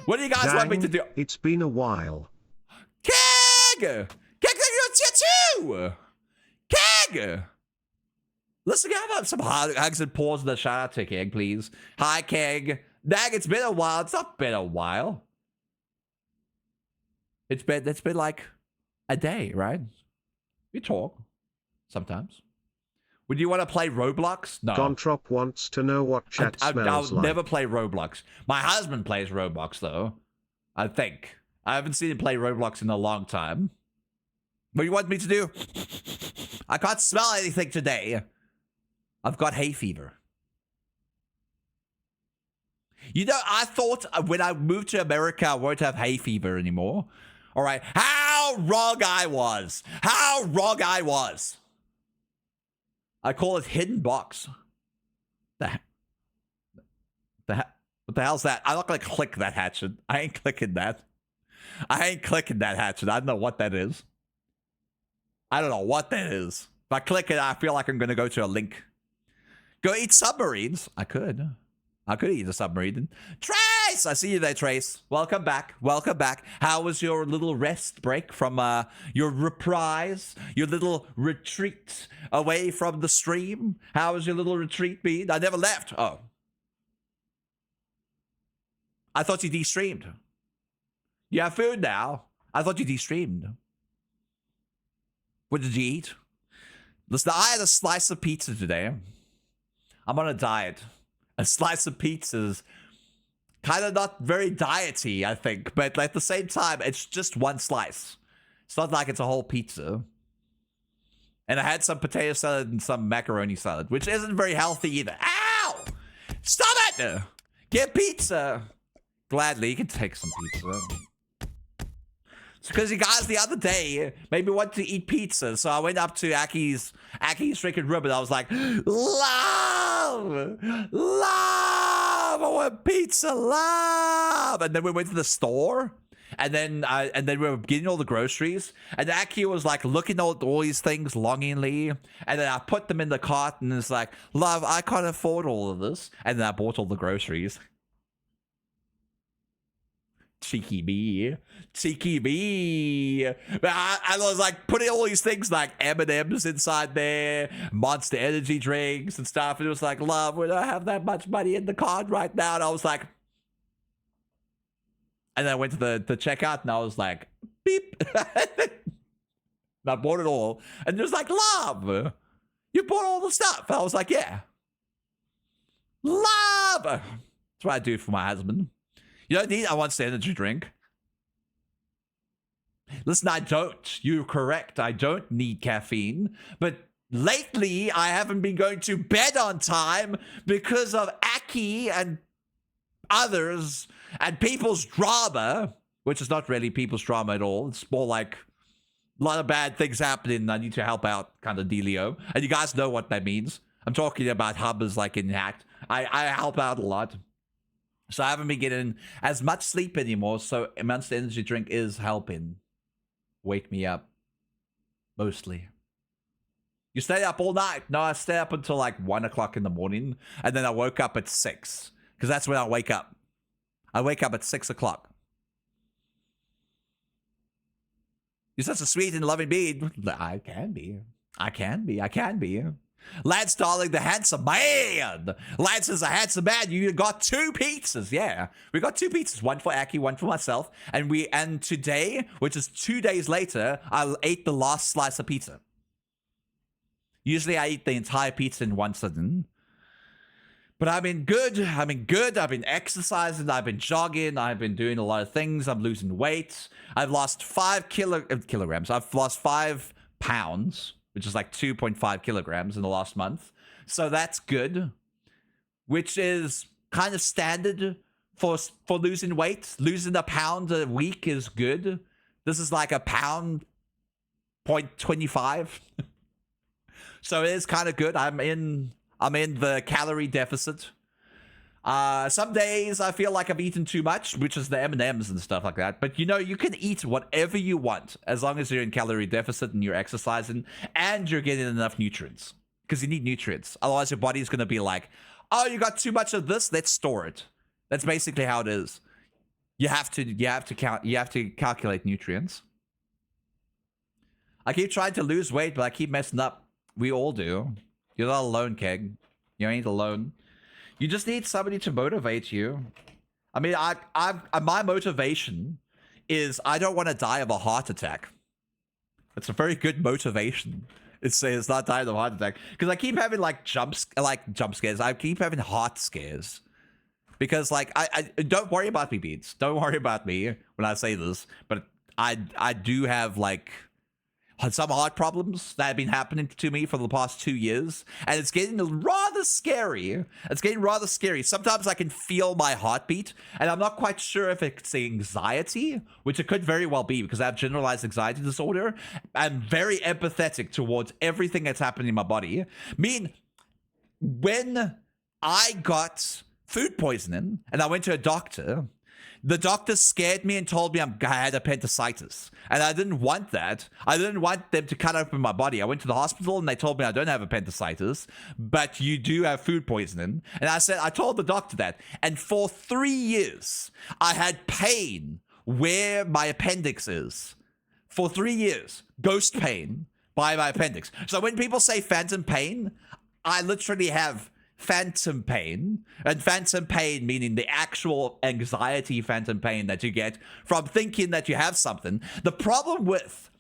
What do you guys want me to do? It's been a while. Keg! Keg, you're too! Keg! Listen, have some hugs and paws in the shout out to Keg, please. Hi, Keg. Dag, it's been a while. It's not been a while. It's been like a day, right? We talk sometimes. Would you want to play Roblox? No. Gontrop wants to know what chat smells I'll like. never play Roblox. My husband plays Roblox, though. I think. I haven't seen him play Roblox in a long time. What do you want me to do? I can't smell anything today. I've got hay fever. You know, I thought when I moved to America, I won't have hay fever anymore. All right. How wrong I was. How wrong I was. I call it hidden box. What the hell's that? I'm not going to click that hatchet. I ain't clicking that. I ain't clicking that hatchet. I don't know what that is. I don't know what that is. If I click it, I feel like I'm going to go to a link. Go eat submarines. I could eat a submarine. Trace! I see you there, Trace. Welcome back. Welcome back. How was your little rest break from your reprise? Your little retreat away from the stream? How was your little retreat been? I never left. Oh. I thought you de-streamed. You have food now. I thought you de-streamed. What did you eat? Listen, I had a slice of pizza today. I'm on a diet. A slice of pizza is kind of not very diety, I think. But at the same time, it's just one slice. It's not like it's a whole pizza. And I had some potato salad and some macaroni salad, which isn't very healthy either. Ow! Stop it! Get pizza! Gladly, you can take some pizza. It's because you guys the other day made me want to eat pizza. So I went up to Aki's freaking room and I was like, love! Love! I want pizza, love! And then we went to the store and then we were getting all the groceries. And Aki was like looking at all these things longingly. And then I put them in the cart and it's like, love, I can't afford all of this. And then I bought all the groceries. Cheeky me. I was like putting all these things like M&M's inside there, Monster Energy drinks and stuff. And it was like, love, we don't have that much money in the card right now. And I was like, and then I went to the checkout and I was like, beep. And I bought it all. And it was like, love, you bought all the stuff. I was like, yeah. Love. That's what I do for my husband. You don't need a Monster Energy drink. Listen, I don't. You're correct. I don't need caffeine. But lately, I haven't been going to bed on time because of Aki and others and people's drama, which is not really people's drama at all. It's more like a lot of bad things happening. I need to help out kind of dealio. And you guys know what that means. I'm talking about hubs like in Hacked. I help out a lot. So I haven't been getting as much sleep anymore. So a Monster Energy drink is helping wake me up. Mostly. You stayed up all night. No, I stayed up until like 1 o'clock in the morning, and then I woke up at 6, because that's when I wake up. I wake up at 6 o'clock. You're such a sweet and loving being. I can be. I can be. I can be. Lance Darling, the handsome man. Lance is a handsome man. You got 2 pizzas. Yeah, we got 2 pizzas. One for Aki, one for myself. And today, which is 2 days later, I ate the last slice of pizza. Usually I eat the entire pizza in one sitting. But I've been good. I've been exercising. I've been jogging. I've been doing a lot of things. I'm losing weight. I've lost 5 kilograms. I've lost 5 pounds, which is like 2.5 kilograms in the last month. So that's good, which is kind of standard for losing weight. Losing a pound a week is good. This is like a pound 0.25. So it is kind of good. I'm in the calorie deficit. Some days I feel like I've eaten too much, which is the M&Ms and stuff like that. But you know, you can eat whatever you want as long as you're in calorie deficit and you're exercising and you're getting enough nutrients. Because you need nutrients. Otherwise your body's going to be like, oh, you got too much of this, let's store it. That's basically how it is. You have to calculate nutrients. I keep trying to lose weight, but I keep messing up. We all do. You're not alone, Keg. You ain't alone. You just need somebody to motivate you. I mean, my motivation is I don't want to die of a heart attack. It's a very good motivation. It's not dying of a heart attack because I keep having like jump scares. I keep having heart scares because like I don't worry about me, Beats. Don't worry about me when I say this, but I do have like some heart problems that have been happening to me for the past 2 years, and it's getting rather scary. Sometimes I can feel my heartbeat, and I'm not quite sure if it's anxiety, which it could very well be because I have generalized anxiety disorder. I'm very empathetic towards everything that's happening in my body. I mean, when I got food poisoning and I went to a doctor, the doctor scared me and told me I had appendicitis. And I didn't want that. I didn't want them to cut open my body. I went to the hospital and they told me I don't have appendicitis, but you do have food poisoning. And I told the doctor that. And for 3 years, I had pain where my appendix is. For 3 years. Ghost pain by my appendix. So when people say phantom pain, I literally have phantom pain, and phantom pain meaning the actual anxiety phantom pain that you get from thinking that you have something. The problem with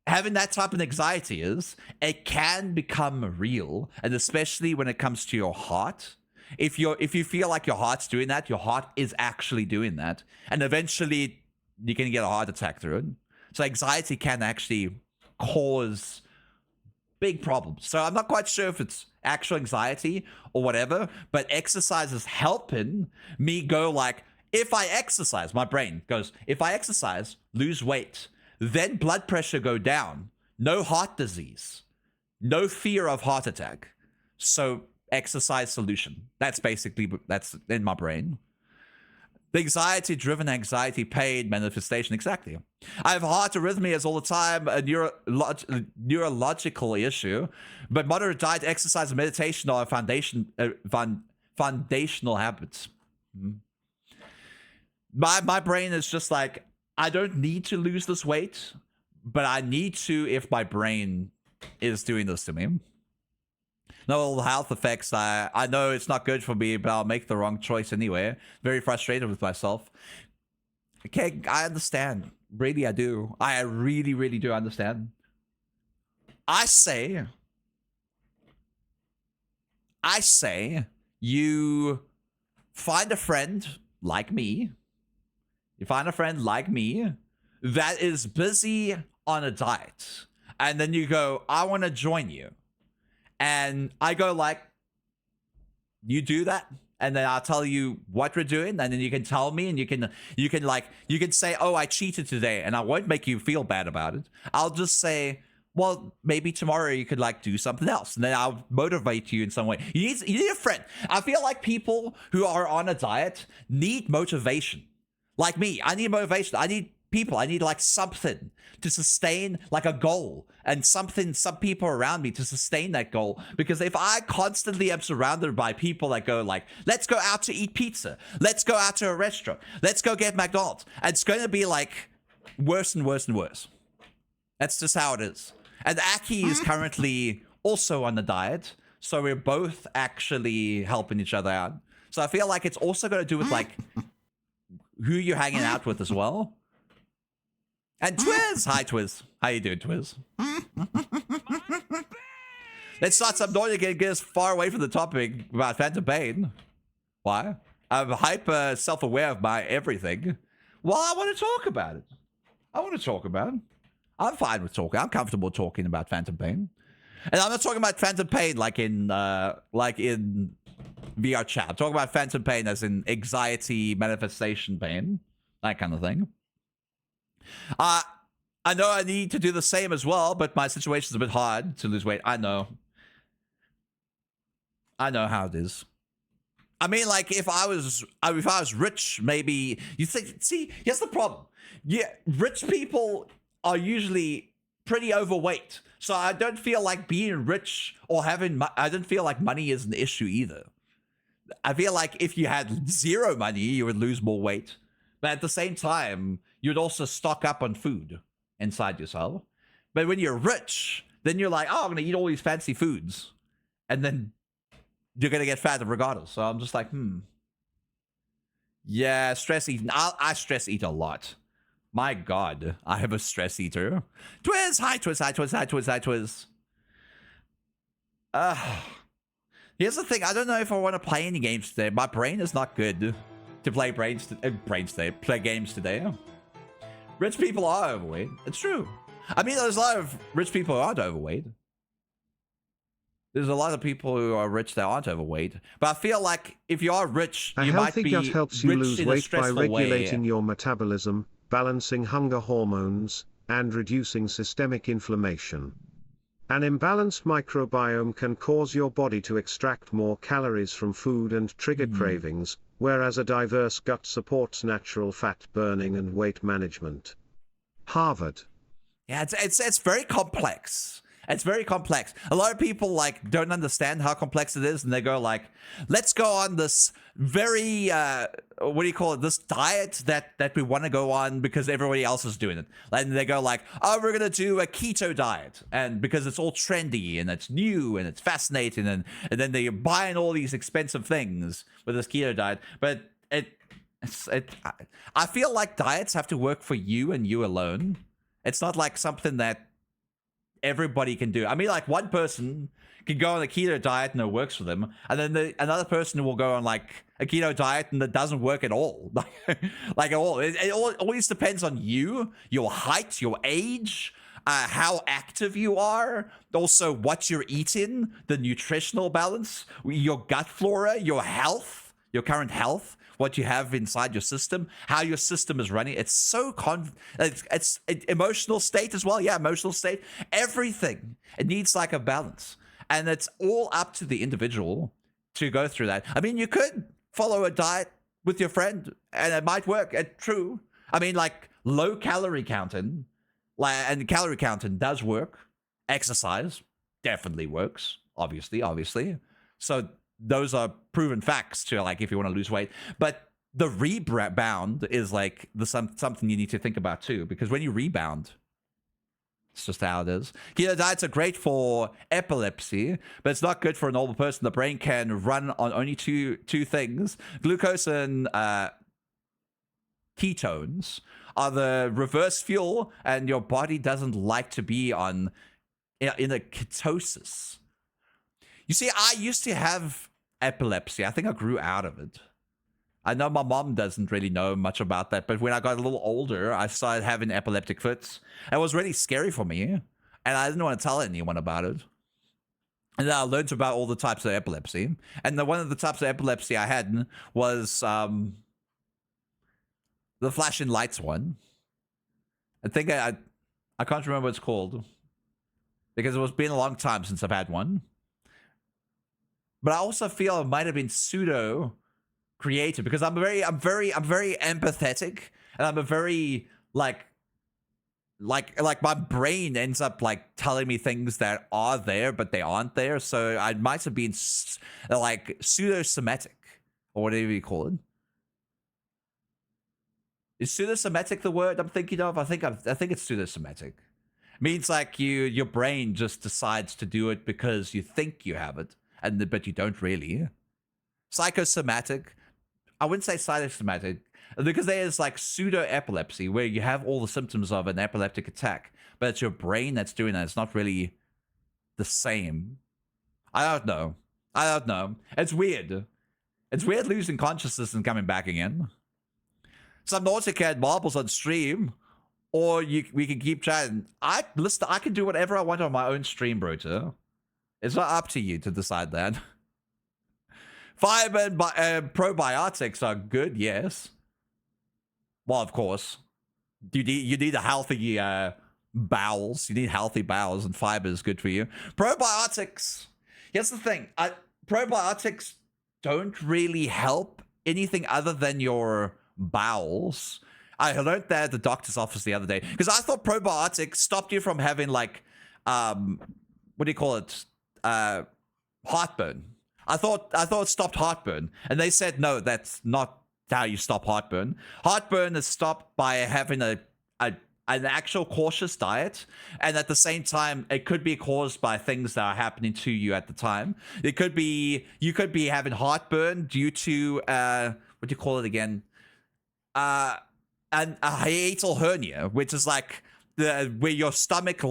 having that type of anxiety is it can become real, and especially when it comes to your heart. If you feel like your heart's doing that, your heart is actually doing that, and eventually you can get a heart attack through it. So anxiety can actually cause big problems. So I'm not quite sure if it's actual anxiety or whatever, but exercise is helping me go like, if I exercise, my brain goes, if I exercise, lose weight, then blood pressure go down, no heart disease, no fear of heart attack. So exercise solution. That's in my brain. The anxiety-driven anxiety pain manifestation, exactly. I have heart arrhythmias all the time, a neurological issue, but moderate diet, exercise, and meditation are foundational habits. My brain is just like, I don't need to lose this weight, but I need to if my brain is doing this to me. No health effects. I know it's not good for me, but I'll make the wrong choice anyway. Very frustrated with myself. Okay, I understand. Really, I do. I really, really do understand. I say you find a friend like me. You find a friend like me that is busy on a diet. And then you go, I want to join you. And I go like, you do that? And then I'll tell you what we're doing, and then you can tell me, and you can say, oh, I cheated today, and I won't make you feel bad about it. I'll just say, well, maybe tomorrow you could like do something else, and then I'll motivate you in some way. You need a friend. I feel like people who are on a diet need motivation. Like me, I need motivation. I need people. I need like something to sustain, like a goal, and some people around me to sustain that goal. Because if I constantly am surrounded by people that go like, let's go out to eat pizza, let's go out to a restaurant, let's go get McDonald's, and it's going to be like worse and worse and worse. That's just how it is. And Aki is currently also on the diet, so we're both actually helping each other out. So I feel like it's also going to do with like who you're hanging out with as well. And Twiz! Hi, Twiz. How you doing, Twiz? Let's start some noise again, get us far away from the topic about Phantom Pain. Why? I'm hyper self-aware of my everything. Well, I want to talk about it. I'm fine with talking. I'm comfortable talking about Phantom Pain. And I'm not talking about Phantom Pain like in VR chat. I'm talking about Phantom Pain as in anxiety, manifestation pain, that kind of thing. I know I need to do the same as well, but my situation's a bit hard to lose weight. I know how it is. I mean, like, if I was rich, maybe you think. See, here's the problem. Yeah, rich people are usually pretty overweight, so I don't feel like being rich or having. I don't feel like money is an issue either. I feel like if you had zero money, you would lose more weight, but at the same time, you'd also stock up on food inside yourself. But when you're rich, then you're like, oh, I'm gonna eat all these fancy foods, and then you're gonna get fat regardless. So I'm just like, yeah, stress eating. I stress eat a lot. My God, I am a stress eater. Twiz, hi Twiz, hi Twiz, hi Twiz, hi Twiz. Here's the thing. I don't know if I want to play any games today. My brain is not good to play play games today. Rich people are overweight. It's true. I mean, there's a lot of rich people who aren't overweight. There's a lot of people who are rich that aren't overweight. But I feel like if you are rich, you might be rich in a stressful way. A healthy gut helps you lose weight by regulating your metabolism, balancing hunger hormones, and reducing systemic inflammation. An imbalanced microbiome can cause your body to extract more calories from food and trigger cravings, whereas a diverse gut supports natural fat burning and weight management. Harvard. Yeah, it's very complex. It's very complex. A lot of people like don't understand how complex it is, and they go like, let's go on this very what do you call it, this diet that we want to go on because everybody else is doing it. And they go like, oh, we're gonna do a keto diet, and because it's all trendy and it's new and it's fascinating, and then they're buying all these expensive things with this keto diet. But I feel like diets have to work for you and you alone. It's not like something that everybody can do. I mean, like, one person can go on a keto diet and it works for them, and then another person will go on like a keto diet and it doesn't work at all. Like at all. It always depends on you, your height, your age, how active you are, also what you're eating, the nutritional balance, your gut flora, your health, your current health, what you have inside your system, how your system is running. It's so it's emotional state as well. Yeah, emotional state, everything. It needs like a balance, and it's all up to the individual to go through that. I mean, you could follow a diet with your friend, and it might work. It's true. I mean, like low calorie counting, and calorie counting does work. Exercise definitely works. Obviously. So those are proven facts to, like, if you want to lose weight. But the rebound is like something you need to think about too, because when you rebound, it's just how it is. Keto diets are great for epilepsy, but it's not good for a normal person. The brain can run on only two things. Glucose and ketones are the reverse fuel, and your body doesn't like to be in a ketosis. You see, I used to have epilepsy. I think I grew out of it. I know my mom doesn't really know much about that, but when I got a little older, I started having epileptic fits. It was really scary for me, and I didn't want to tell anyone about it. And then I learned about all the types of epilepsy. And one of the types of epilepsy I had was the flashing lights one. I think I can't remember what it's called, because it was been a long time since I've had one. But I also feel it might have been pseudo creative, because I'm very empathetic, and I'm a very like my brain ends up like telling me things that are there but they aren't there. So I might have been like pseudo-Semitic or whatever you call it. Is pseudo-Semitic the word I'm thinking of? I think it's pseudo-Semitic. Means like your brain just decides to do it because you think you have it, but you don't really. Psychosomatic. I wouldn't say psychosomatic because there's like pseudo-epilepsy where you have all the symptoms of an epileptic attack, but it's your brain that's doing that. It's not really the same. I don't know. It's weird. It's weird losing consciousness and coming back again. Some Nautica marbles on stream, or we can keep chatting. I can do whatever I want on my own stream, bro. It's not up to you to decide that. Fiber and probiotics are good, yes. Well, of course. You need a healthy bowels. You need healthy bowels, and fiber is good for you. Probiotics. Here's the thing. Probiotics don't really help anything other than your bowels. I learned that at the doctor's office the other day because I thought probiotics stopped you from having like what do you call it, heartburn. I thought it stopped heartburn, and they said no, that's not how you stop heartburn. Heartburn is stopped by having an actual cautious diet, and at the same time it could be caused by things that are happening to you at the time. You could be having heartburn due to what do you call it again, and a hiatal hernia, which is like where your stomach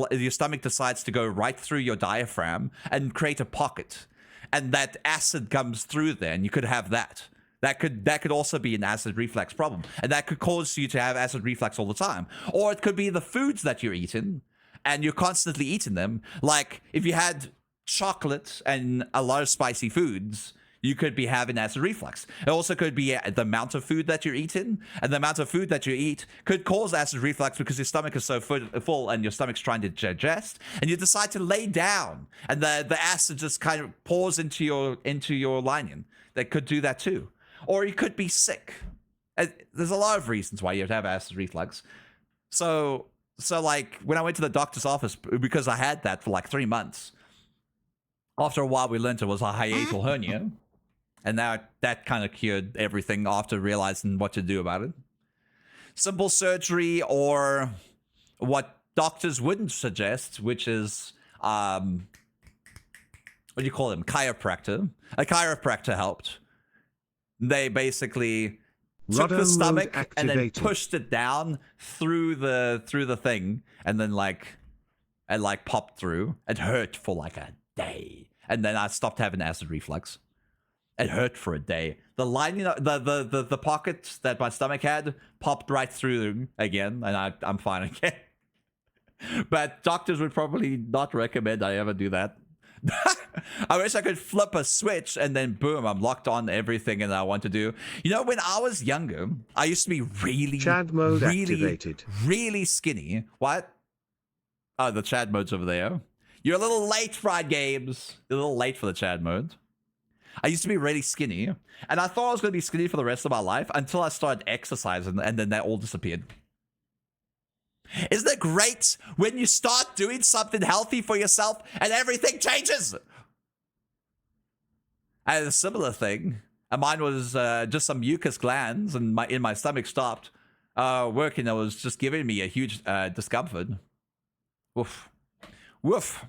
decides to go right through your diaphragm and create a pocket, and that acid comes through there, and you could have that. That could also be an acid reflux problem, and that could cause you to have acid reflux all the time. Or it could be the foods that you're eating, and you're constantly eating them. Like if you had chocolate and a lot of spicy foods, you could be having acid reflux. It also could be the amount of food that you're eating, and the amount of food that you eat could cause acid reflux because your stomach is so full and your stomach's trying to digest, and you decide to lay down, and the acid just kind of pours into your lining. That could do that too. Or you could be sick. There's a lot of reasons why you have acid reflux. So like when I went to the doctor's office, because I had that for like 3 months, after a while we learned it was a hiatal hernia. And now that kind of cured everything after realizing what to do about it. Simple surgery, or what doctors wouldn't suggest, which is, what do you call them? Chiropractor. A chiropractor helped. They basically took the stomach and then pushed it down through the thing, and then popped through. It hurt for like a day, and then I stopped having acid reflux. It hurt for a day. The lining, the pocket that my stomach had popped right through again, and I'm fine again. But doctors would probably not recommend I ever do that. I wish I could flip a switch and then boom, I'm locked on everything and I want to do. You know, when I was younger, I used to be really skinny. What? Oh, the Chad mode's over there. You're a little late, Fried Games. You're a little late for the Chad mode. I used to be really skinny, and I thought I was going to be skinny for the rest of my life until I started exercising, and then that all disappeared. Isn't it great when you start doing something healthy for yourself and everything changes? I had a similar thing, and mine was just some mucus glands, and my stomach stopped working. It was just giving me a huge discomfort. Woof. Woof.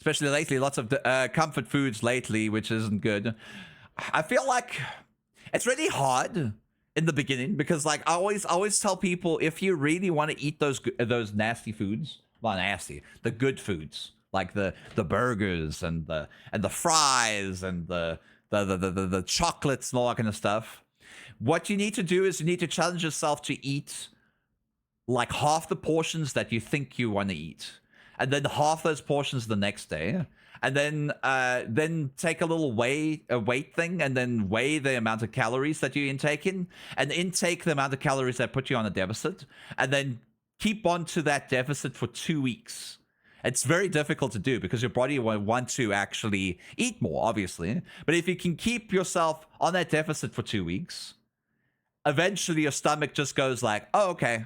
Especially lately, lots of comfort foods lately, which isn't good. I feel like it's really hard in the beginning because, like, I always tell people, if you really want to eat those nasty foods, well, nasty, the good foods, like the burgers and the fries and the chocolates and all that kind of stuff, what you need to do is you need to challenge yourself to eat like half the portions that you think you want to eat, and then half those portions the next day, and then take a little weight thing, and then weigh the amount of calories that you're intaking, and intake the amount of calories that put you on a deficit, and then keep on to that deficit for 2 weeks. It's very difficult to do because your body will want to actually eat more, obviously. But if you can keep yourself on that deficit for 2 weeks, eventually your stomach just goes like, oh, okay.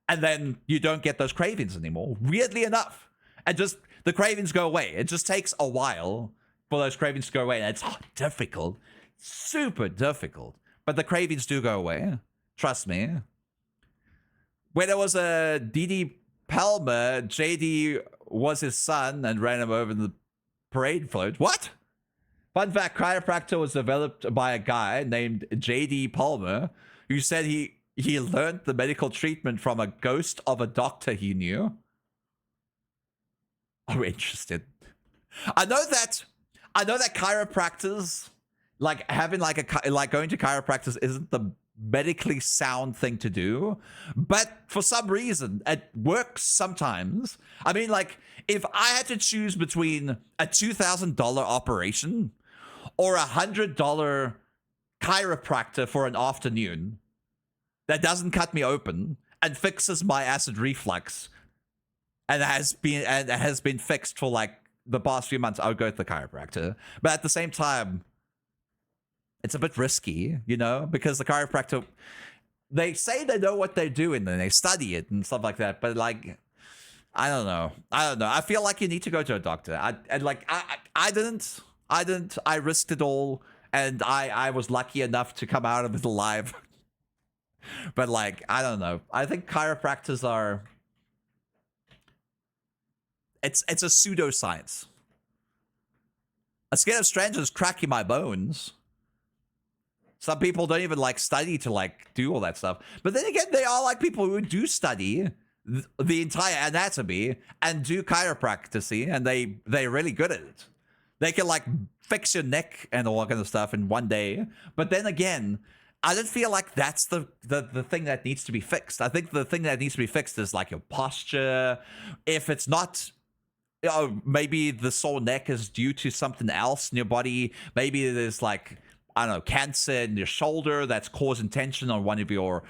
And then you don't get those cravings anymore, weirdly enough. And just the cravings go away. It just takes a while for those cravings to go away. And it's difficult, super difficult. But the cravings do go away. Trust me. When there was a D.D. Palmer, JD was his son and ran him over in the parade float. What? Fun fact, chiropractor was developed by a guy named J.D. Palmer, who said he learned the medical treatment from a ghost of a doctor he knew. I'm interested. I know that chiropractors, like having like going to chiropractors isn't the medically sound thing to do, but for some reason it works sometimes. I mean, like if I had to choose between a $2,000 operation or $100 chiropractor for an afternoon that doesn't cut me open and fixes my acid reflux and has been fixed for like the past few months, I would go to the chiropractor. But at the same time, it's a bit risky, you know, because the chiropractor, they say they know what they're doing and they study it and stuff like that. But like, I don't know. I feel like you need to go to a doctor. I didn't. I risked it all, and I was lucky enough to come out of it alive. But like, I don't know. I think chiropractors are. It's a pseudoscience. I'm scared of strangers cracking my bones. Some people don't even like study to like do all that stuff. But then again, they are like people who do study the entire anatomy and do chiropractic, and they're really good at it. They can like fix your neck and all that kind of stuff in one day. But then again, I don't feel like that's the thing that needs to be fixed. I think the thing that needs to be fixed is like your posture. If it's not, maybe the sore neck is due to something else in your body. Maybe there's like, I don't know, cancer in your shoulder that's causing tension on one of your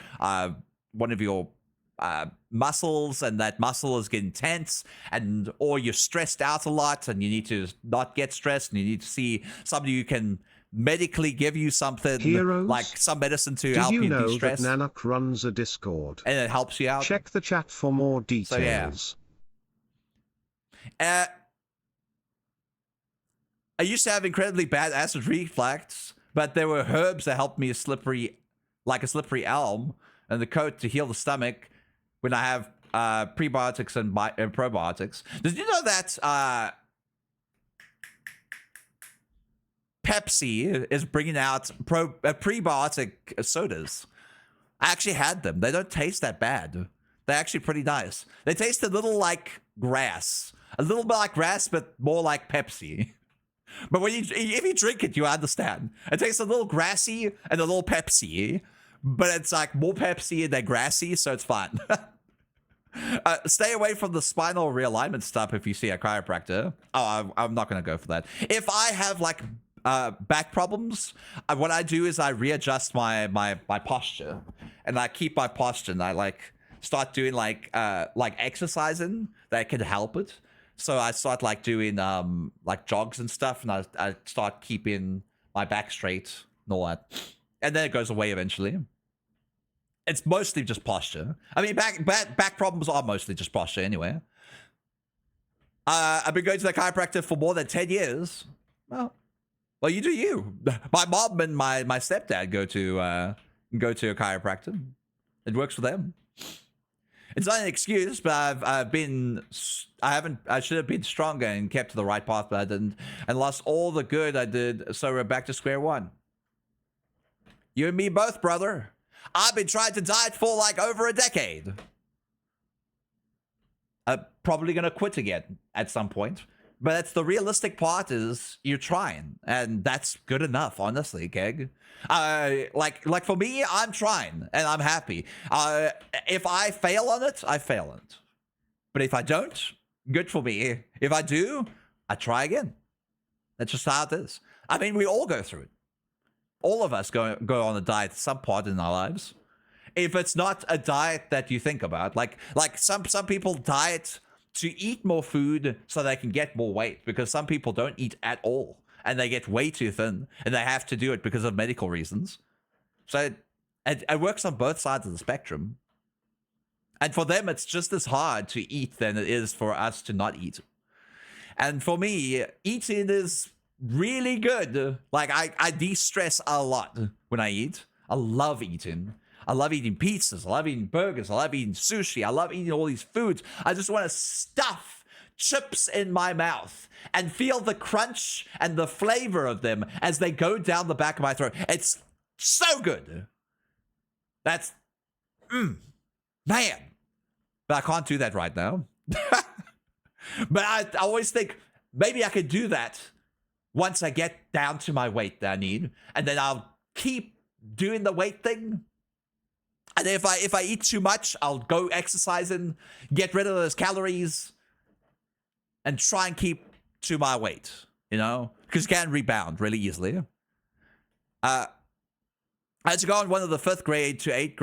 muscles, and that muscle is getting tense, or you're stressed out a lot and you need to not get stressed, and you need to see somebody who can medically give you something, Heroes, like some medicine to did help you you know de-stress. that Nanak runs a Discord? And it helps you out. Check the chat for more details. So, yeah. I used to have incredibly bad acid reflux, but there were herbs that helped me a slippery elm and the coat to heal the stomach when I have prebiotics and probiotics. Did you know that Pepsi is bringing out prebiotic sodas? I actually had them. They don't taste that bad. They're actually pretty nice. They taste a little like grass. A little bit like grass, but more like Pepsi. But if you drink it, you understand. It tastes a little grassy and a little Pepsi, but it's like more Pepsi than grassy, so it's fine. Stay away from the spinal realignment stuff if you see a chiropractor. Oh, I'm not going to go for that. If I have like back problems, what I do is I readjust my posture, and I keep my posture, and I like start doing like exercising that can help it. So I start like doing like jogs and stuff, and I start keeping my back straight and all that, and then it goes away eventually. It's mostly just posture. I mean, back problems are mostly just posture anyway. I've been going to the chiropractor for more than 10 years. Well, you do you. My mom and my stepdad go to a chiropractor. It works for them. It's not an excuse, but I should have been stronger and kept to the right path, but I didn't, and lost all the good I did, so we're back to square one. You and me both, brother. I've been trying to diet for like over a decade. I'm probably gonna quit again at some point, but that's the realistic part, is you're trying, and that's good enough, honestly, Keg. Like for me, I'm trying and I'm happy. If I fail on it, I fail on it. But if I don't, good for me. If I do, I try again. That's just how it is. I mean, we all go through it. All of us go on a diet at some point in our lives. If it's not a diet that you think about, like some people diet to eat more food so they can get more weight, because some people don't eat at all and they get way too thin and they have to do it because of medical reasons. So It works on both sides of the spectrum. And for them, it's just as hard to eat than it is for us to not eat. And for me, eating is really good. Like, I de-stress a lot when I eat. I love eating. I love eating pizzas. I love eating burgers. I love eating sushi. I love eating all these foods. I just want to stuff chips in my mouth and feel the crunch and the flavor of them as they go down the back of my throat. It's so good. That's... man. But I can't do that right now. But I always think maybe I could do that once I get down to my weight that I need, and then I'll keep doing the weight thing. And if I eat too much, I'll go exercising, get rid of those calories, and try and keep to my weight, you know? Because you can rebound really easily. I had to go on one of the 5th grade to 8th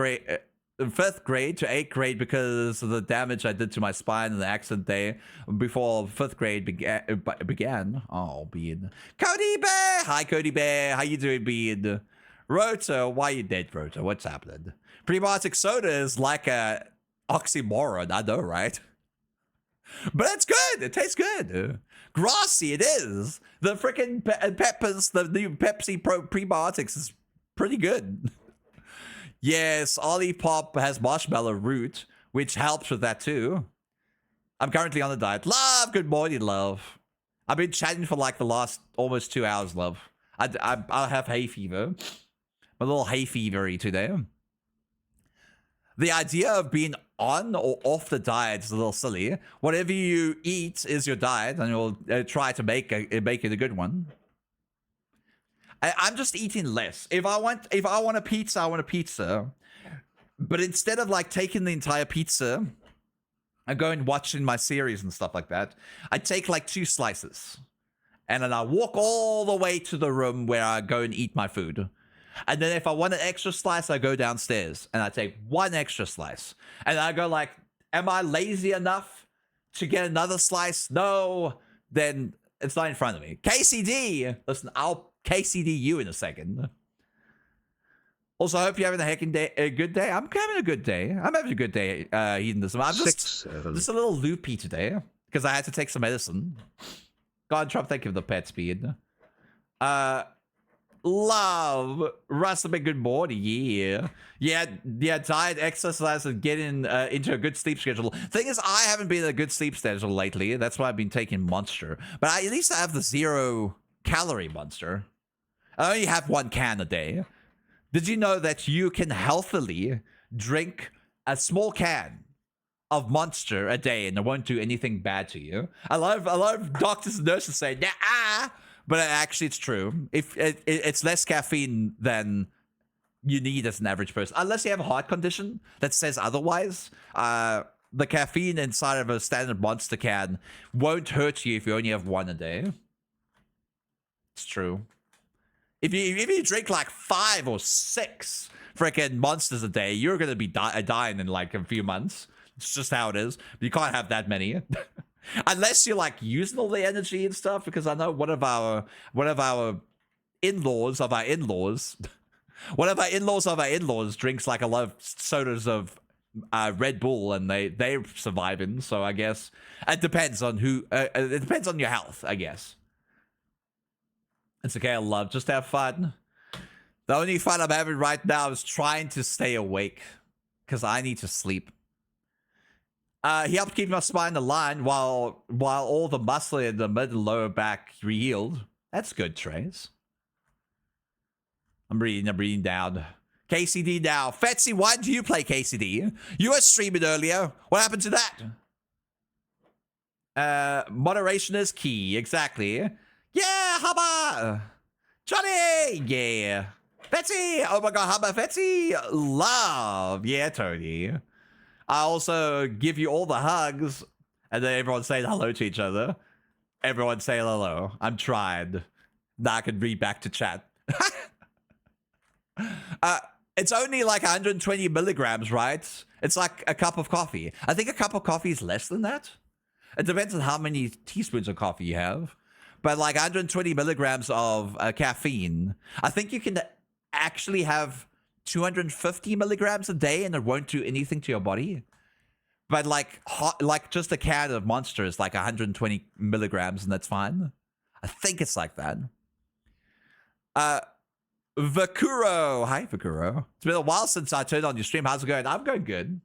grade because of the damage I did to my spine in the accident day before 5th grade began. Oh, Bean. Cody Bear! Hi, Cody Bear. How you doing, Bean? Rota, why you dead, Rota? What's happening? Prebiotic soda is like a oxymoron, I know, right? But it's good. It tastes good. Grassy, it is. The freaking peppers, the new Pepsi prebiotics is pretty good. Yes, Olipop has marshmallow root, which helps with that too. I'm currently on a diet. Love, good morning, love. I've been chatting for like the last almost 2 hours, love. I have hay fever. I'm a little hay fevery today. The idea of being on or off the diet is a little silly. Whatever you eat is your diet, and you'll try to make it a good one. I'm just eating less. If I want a pizza, I want a pizza. But instead of like taking the entire pizza and going watching my series and stuff like that, I take like 2 slices. And then I walk all the way to the room where I go and eat my food. And then if I want an extra slice, I go downstairs and I take 1 extra slice. And I go like, am I lazy enough to get another slice? No. Then it's not in front of me. KCD! Listen, I'll KCD you in a second. Also, I hope you're having a good day. I'm having a good day. I'm having a good day, hedonism. I'm just a little loopy today because I had to take some medicine. God, Trump, thank you for the pet speed. Love. Russ, a big good morning. Yeah, diet, exercise, and getting into a good sleep schedule. Thing is, I haven't been in a good sleep schedule lately. That's why I've been taking Monster. But at least I have the 0-calorie Monster. I only have 1 can a day. Did you know that you can healthily drink a small can of Monster a day and it won't do anything bad to you? I love doctors and nurses saying, nah, but actually it's true. If it's less caffeine than you need as an average person, unless you have a heart condition that says otherwise. The caffeine inside of a standard Monster can won't hurt you if you only have 1 a day. It's true. If you drink like 5 or 6 freaking Monsters a day, you're gonna be dying in like a few months. It's just how it is. But you can't have that many. Unless you're like using all the energy and stuff, because I know one of our in-laws of our in-laws drinks like a lot of sodas of Red Bull, and they're surviving. So I guess it depends on who. It depends on your health, I guess. It's okay. I love just have fun. The only fun I'm having right now is trying to stay awake because I need to sleep. He helped keep my spine aligned while all the muscle in the mid and lower back healed. That's good, Trace. I'm reading down. KCD now. Fetsy, why do you play KCD? You were streaming earlier. What happened to that? Moderation is key. Exactly. Yeah, hubba! Johnny! Yeah. Fetsy! Oh my god, hubba, Fetsy! Love! Yeah, Tony. I also give you all the hugs, and then everyone saying hello to each other. Everyone say hello. I'm trying. Now I can read back to chat. It's only like 120 milligrams, right? It's like a cup of coffee. I think a cup of coffee is less than that. It depends on how many teaspoons of coffee you have. But like 120 milligrams of caffeine, I think you can actually have 250 milligrams a day and it won't do anything to your body. But like just a can of Monster is like 120 milligrams and that's fine. I think it's like that. Vakuro. Hi, Vakuro. It's been a while since I turned on your stream. How's it going? I'm going good.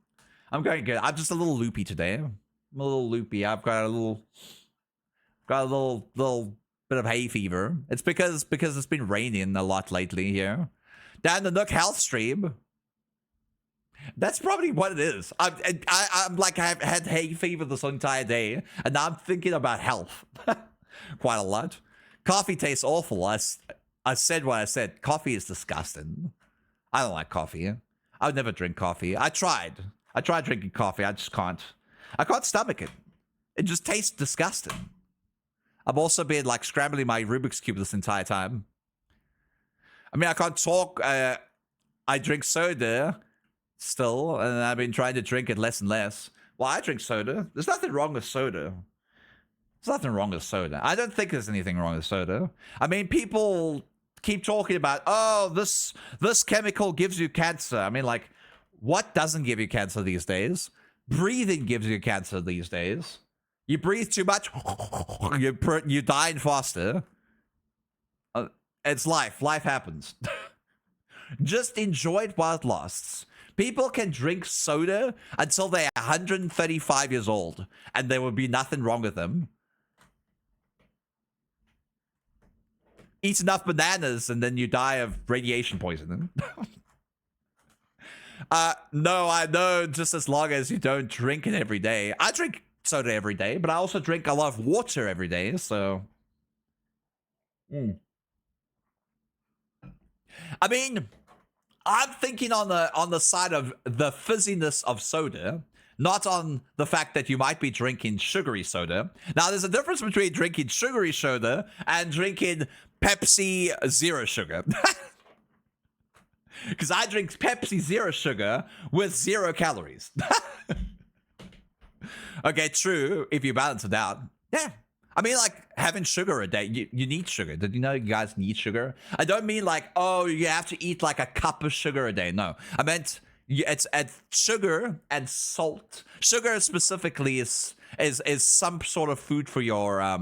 I'm going good. I'm just a little loopy today. I'm a little loopy. I've got a little bit of hay fever. It's because it's been raining a lot lately here. Down the Nook health stream. That's probably what it is. I'm like, I've had hay fever this entire day, and now I'm thinking about health quite a lot. Coffee tastes awful. I said what I said. Coffee is disgusting. I don't like coffee. I would never drink coffee. I tried drinking coffee. I just can't. I can't stomach it. It just tastes disgusting. I've also been like scrambling my Rubik's Cube this entire time. I mean, I can't talk. I drink soda still, and I've been trying to drink it less and less. Well, I drink soda. There's nothing wrong with soda. There's nothing wrong with soda. I don't think there's anything wrong with soda. I mean, people keep talking about, oh, this chemical gives you cancer. I mean, like, what doesn't give you cancer these days? Breathing gives you cancer these days. You breathe too much, you die faster. It's life. Life happens. Just enjoy it while it lasts. People can drink soda until they're 135 years old, and there will be nothing wrong with them. Eat enough bananas, and then you die of radiation poisoning. No, I know, just as long as you don't drink it every day. I drink soda every day, but I also drink a lot of water every day, so... I mean, I'm thinking on the side of the fizziness of soda, not on the fact that you might be drinking sugary soda. Now, there's a difference between drinking sugary soda and drinking Pepsi Zero Sugar. Because I drink Pepsi Zero Sugar with 0 calories. Okay, true, if you balance it out. Yeah. I mean, like, having sugar a day, you need sugar. Did you know you guys need sugar? I don't mean like, oh, you have to eat like a cup of sugar a day. No, I meant it's sugar and salt. Sugar specifically is some sort of food for your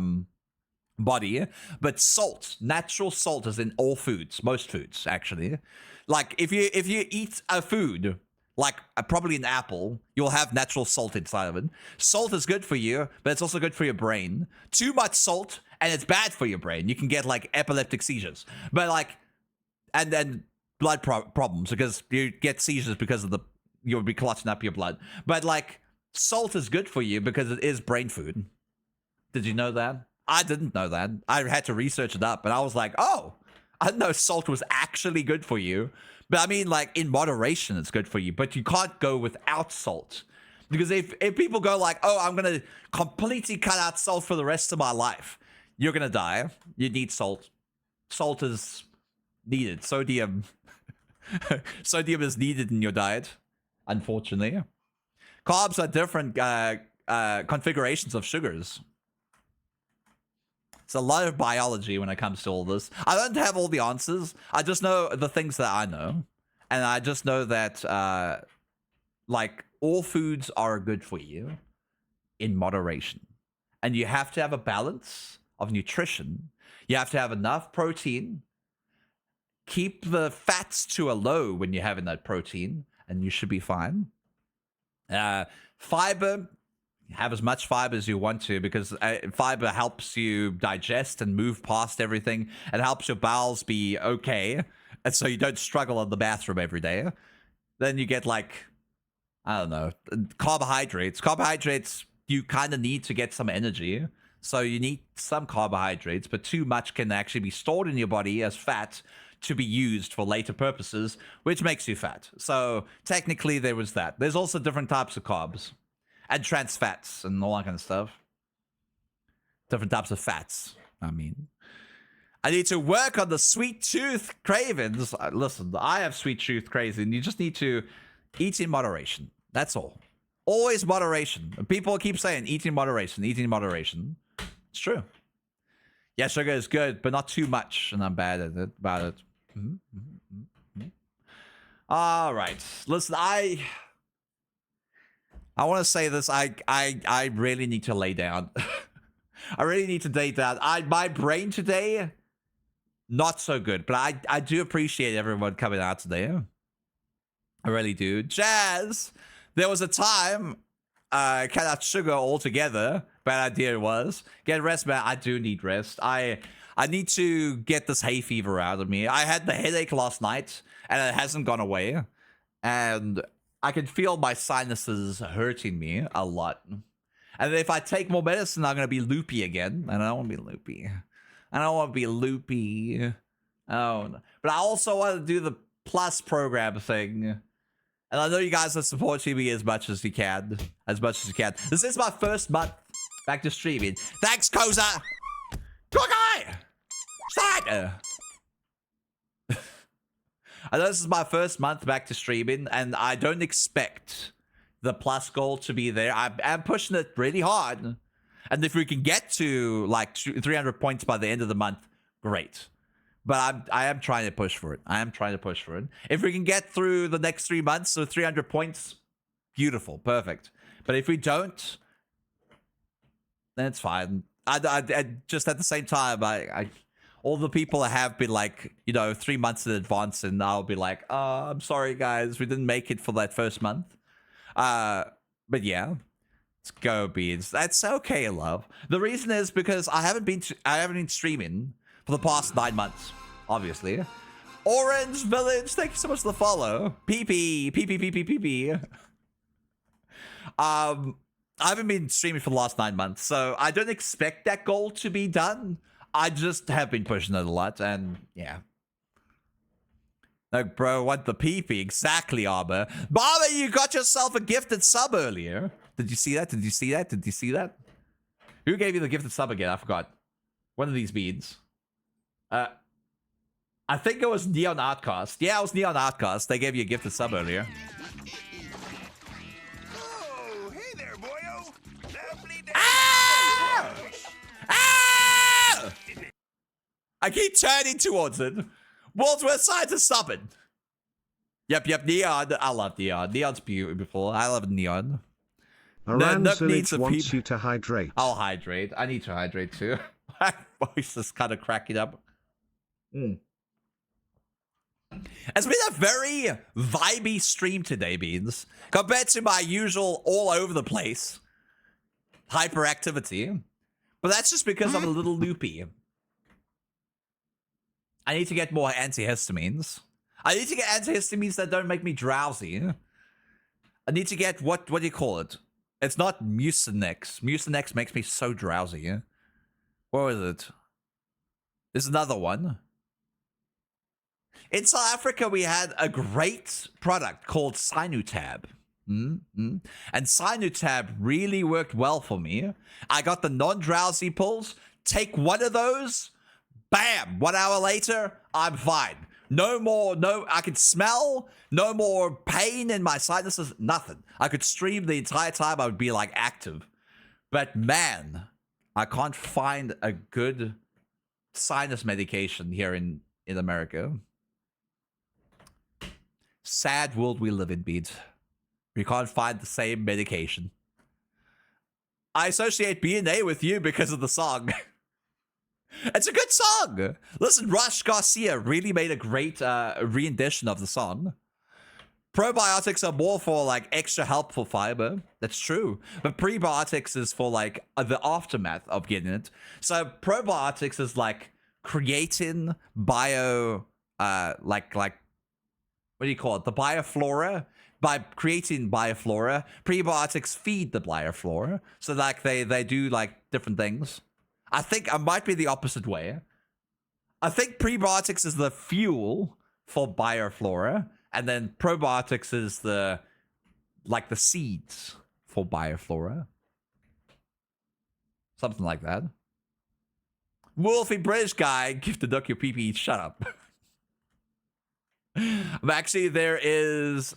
body, but salt, natural salt, is in all foods, most foods actually. Like if you eat a food, like probably an apple, you'll have natural salt inside of it. Salt is good for you, but it's also good for your brain. Too much salt, and it's bad for your brain. You can get like epileptic seizures, but like, and then blood problems, because you get seizures because of you'll be clotting up your blood. But like, salt is good for you because it is brain food. Did you know that? I didn't know that. I had to research it up, but I was like, oh, I didn't know salt was actually good for you. But I mean, like, in moderation, it's good for you. But you can't go without salt. Because if people go like, oh, I'm going to completely cut out salt for the rest of my life, you're going to die. You need salt. Salt is needed. Sodium. Sodium is needed in your diet, unfortunately. Carbs are different configurations of sugars. It's a lot of biology when it comes to all this. I don't have all the answers. I just know the things that I know. And I just know that, like, all foods are good for you in moderation. And you have to have a balance of nutrition. You have to have enough protein. Keep the fats to a low when you're having that protein, and you should be fine. Fiber. Have as much fiber as you want to, because fiber helps you digest and move past everything. It helps your bowels be okay, and so you don't struggle in the bathroom every day. Then you get, like, I don't know, carbohydrates. Carbohydrates you kind of need to get some energy, so you need some carbohydrates, but too much can actually be stored in your body as fat to be used for later purposes, which makes you fat. So technically there was that. There's also different types of carbs. And trans fats and all that kind of stuff. Different types of fats, I mean. I need to work on the sweet tooth cravings. Listen, I have sweet tooth cravings. You just need to eat in moderation. That's all. Always moderation. People keep saying, eat in moderation, eat in moderation. It's true. Yeah, sugar is good, but not too much. And I'm bad at it, about it. All right. Listen, I want to say this. I really need to lay down. I really need to lay down. My brain today, not so good. But I do appreciate everyone coming out today. I really do. Jazz, there was a time, cut out sugar altogether. Bad idea it was. Get rest, man. I do need rest. I need to get this hay fever out of me. I had the headache last night, and it hasn't gone away. And I can feel my sinuses hurting me a lot. And if I take more medicine, I'm going to be loopy again. And I don't want to be loopy. I don't want to be loopy. Oh, no. But I also want to do the plus program thing. And I know you guys are supporting me as much as you can. As much as you can. This is my first month back to streaming. Thanks, Koza! Good guy! Start! I know this is my first month back to streaming, and I don't expect the plus goal to be there. I'm pushing it really hard. And if we can get to like 300 points by the end of the month, great. But I am trying to push for it. I am trying to push for it. If we can get through the next 3 months, so 300 points, beautiful, perfect. But if we don't, then it's fine. I just at the same time, I all the people have been like, 3 months in advance, and I'll be like, oh, I'm sorry, guys, we didn't make it for that first month. But yeah, let's go, Beans. That's okay, love. The reason is because I haven't been streaming for the past 9 months, obviously. Orange Village, thank you so much for the follow. PP. I haven't been streaming for the last 9 months, so I don't expect that goal to be done. I just have been pushing it a lot, and yeah. Like, bro, what the PP? Exactly, Arbor. Arbor, you got yourself a gifted sub earlier. Did you see that? Did you see that? Did you see that? Who gave you the gifted sub again? I forgot. One of these beads. I think it was Neon Outcast. Yeah, it was Neon Outcast. They gave you a gifted sub earlier. Oh, hey there, boyo. Lovely day. Ah! Ah! I keep turning towards it. Wordsworth signs are stubborn. Yep, Neon. I love Neon. Neon's beautiful. I love Neon. Aran Village wants you to hydrate. I'll hydrate. I need to hydrate too. My voice is kind of cracking up. It's been a very vibey stream today, Beans. Compared to my usual all over the place hyperactivity. But that's just because I'm a little loopy. I need to get more antihistamines. I need to get antihistamines that don't make me drowsy. I need to get, what do you call it? It's not Mucinex. Mucinex makes me so drowsy. What was it? There's another one. In South Africa, we had a great product called Sinutab. And Sinutab really worked well for me. I got the non-drowsy pills. Take one of those. Bam! 1 hour later, I'm fine. I could smell. No more pain in my sinuses. Nothing. I could stream the entire time. I would be like active. But man, I can't find a good sinus medication here in America. Sad world we live in, Beat. We can't find the same medication. I associate B&A with you because of the song. It's a good song. Listen, Rush Garcia really made a great rendition of the song. Probiotics are more for like extra helpful fiber. That's true. But prebiotics is for like the aftermath of getting it. So probiotics is like creating bio, like what do you call it? The bioflora. By creating bioflora, prebiotics feed the bioflora. So like they do like different things. I think I might be the opposite way. I think prebiotics is the fuel for bioflora, and then probiotics is the seeds for bioflora. Something like that. Wolfie British guy, gifted duck your PP, shut up. Actually, there's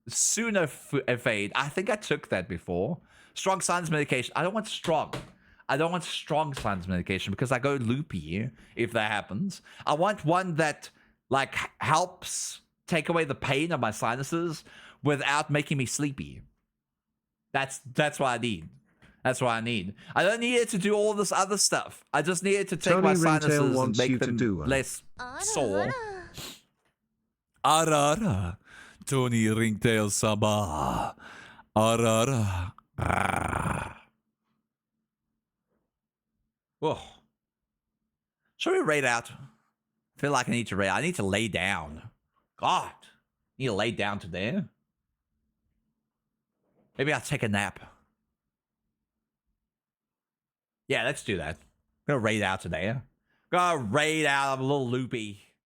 Sunafade. I think I took that before. Strong sinus medication. I don't want strong sinus medication because I go loopy if that happens. I want one that like helps take away the pain of my sinuses without making me sleepy. That's what I need. That's what I need. I don't need it to do all this other stuff. I just need it to take Tony my Ringtail sinuses and wants make you to them do one. less sore. Arara. Tony Ringtail Sabah. Arara. Whoa. Shall we raid out? I feel like I need to raid. I need to lay down. God. I need to lay down today. Maybe I'll take a nap. Yeah, let's do that. I'm gonna raid out today. Gonna raid out. I'm a little loopy.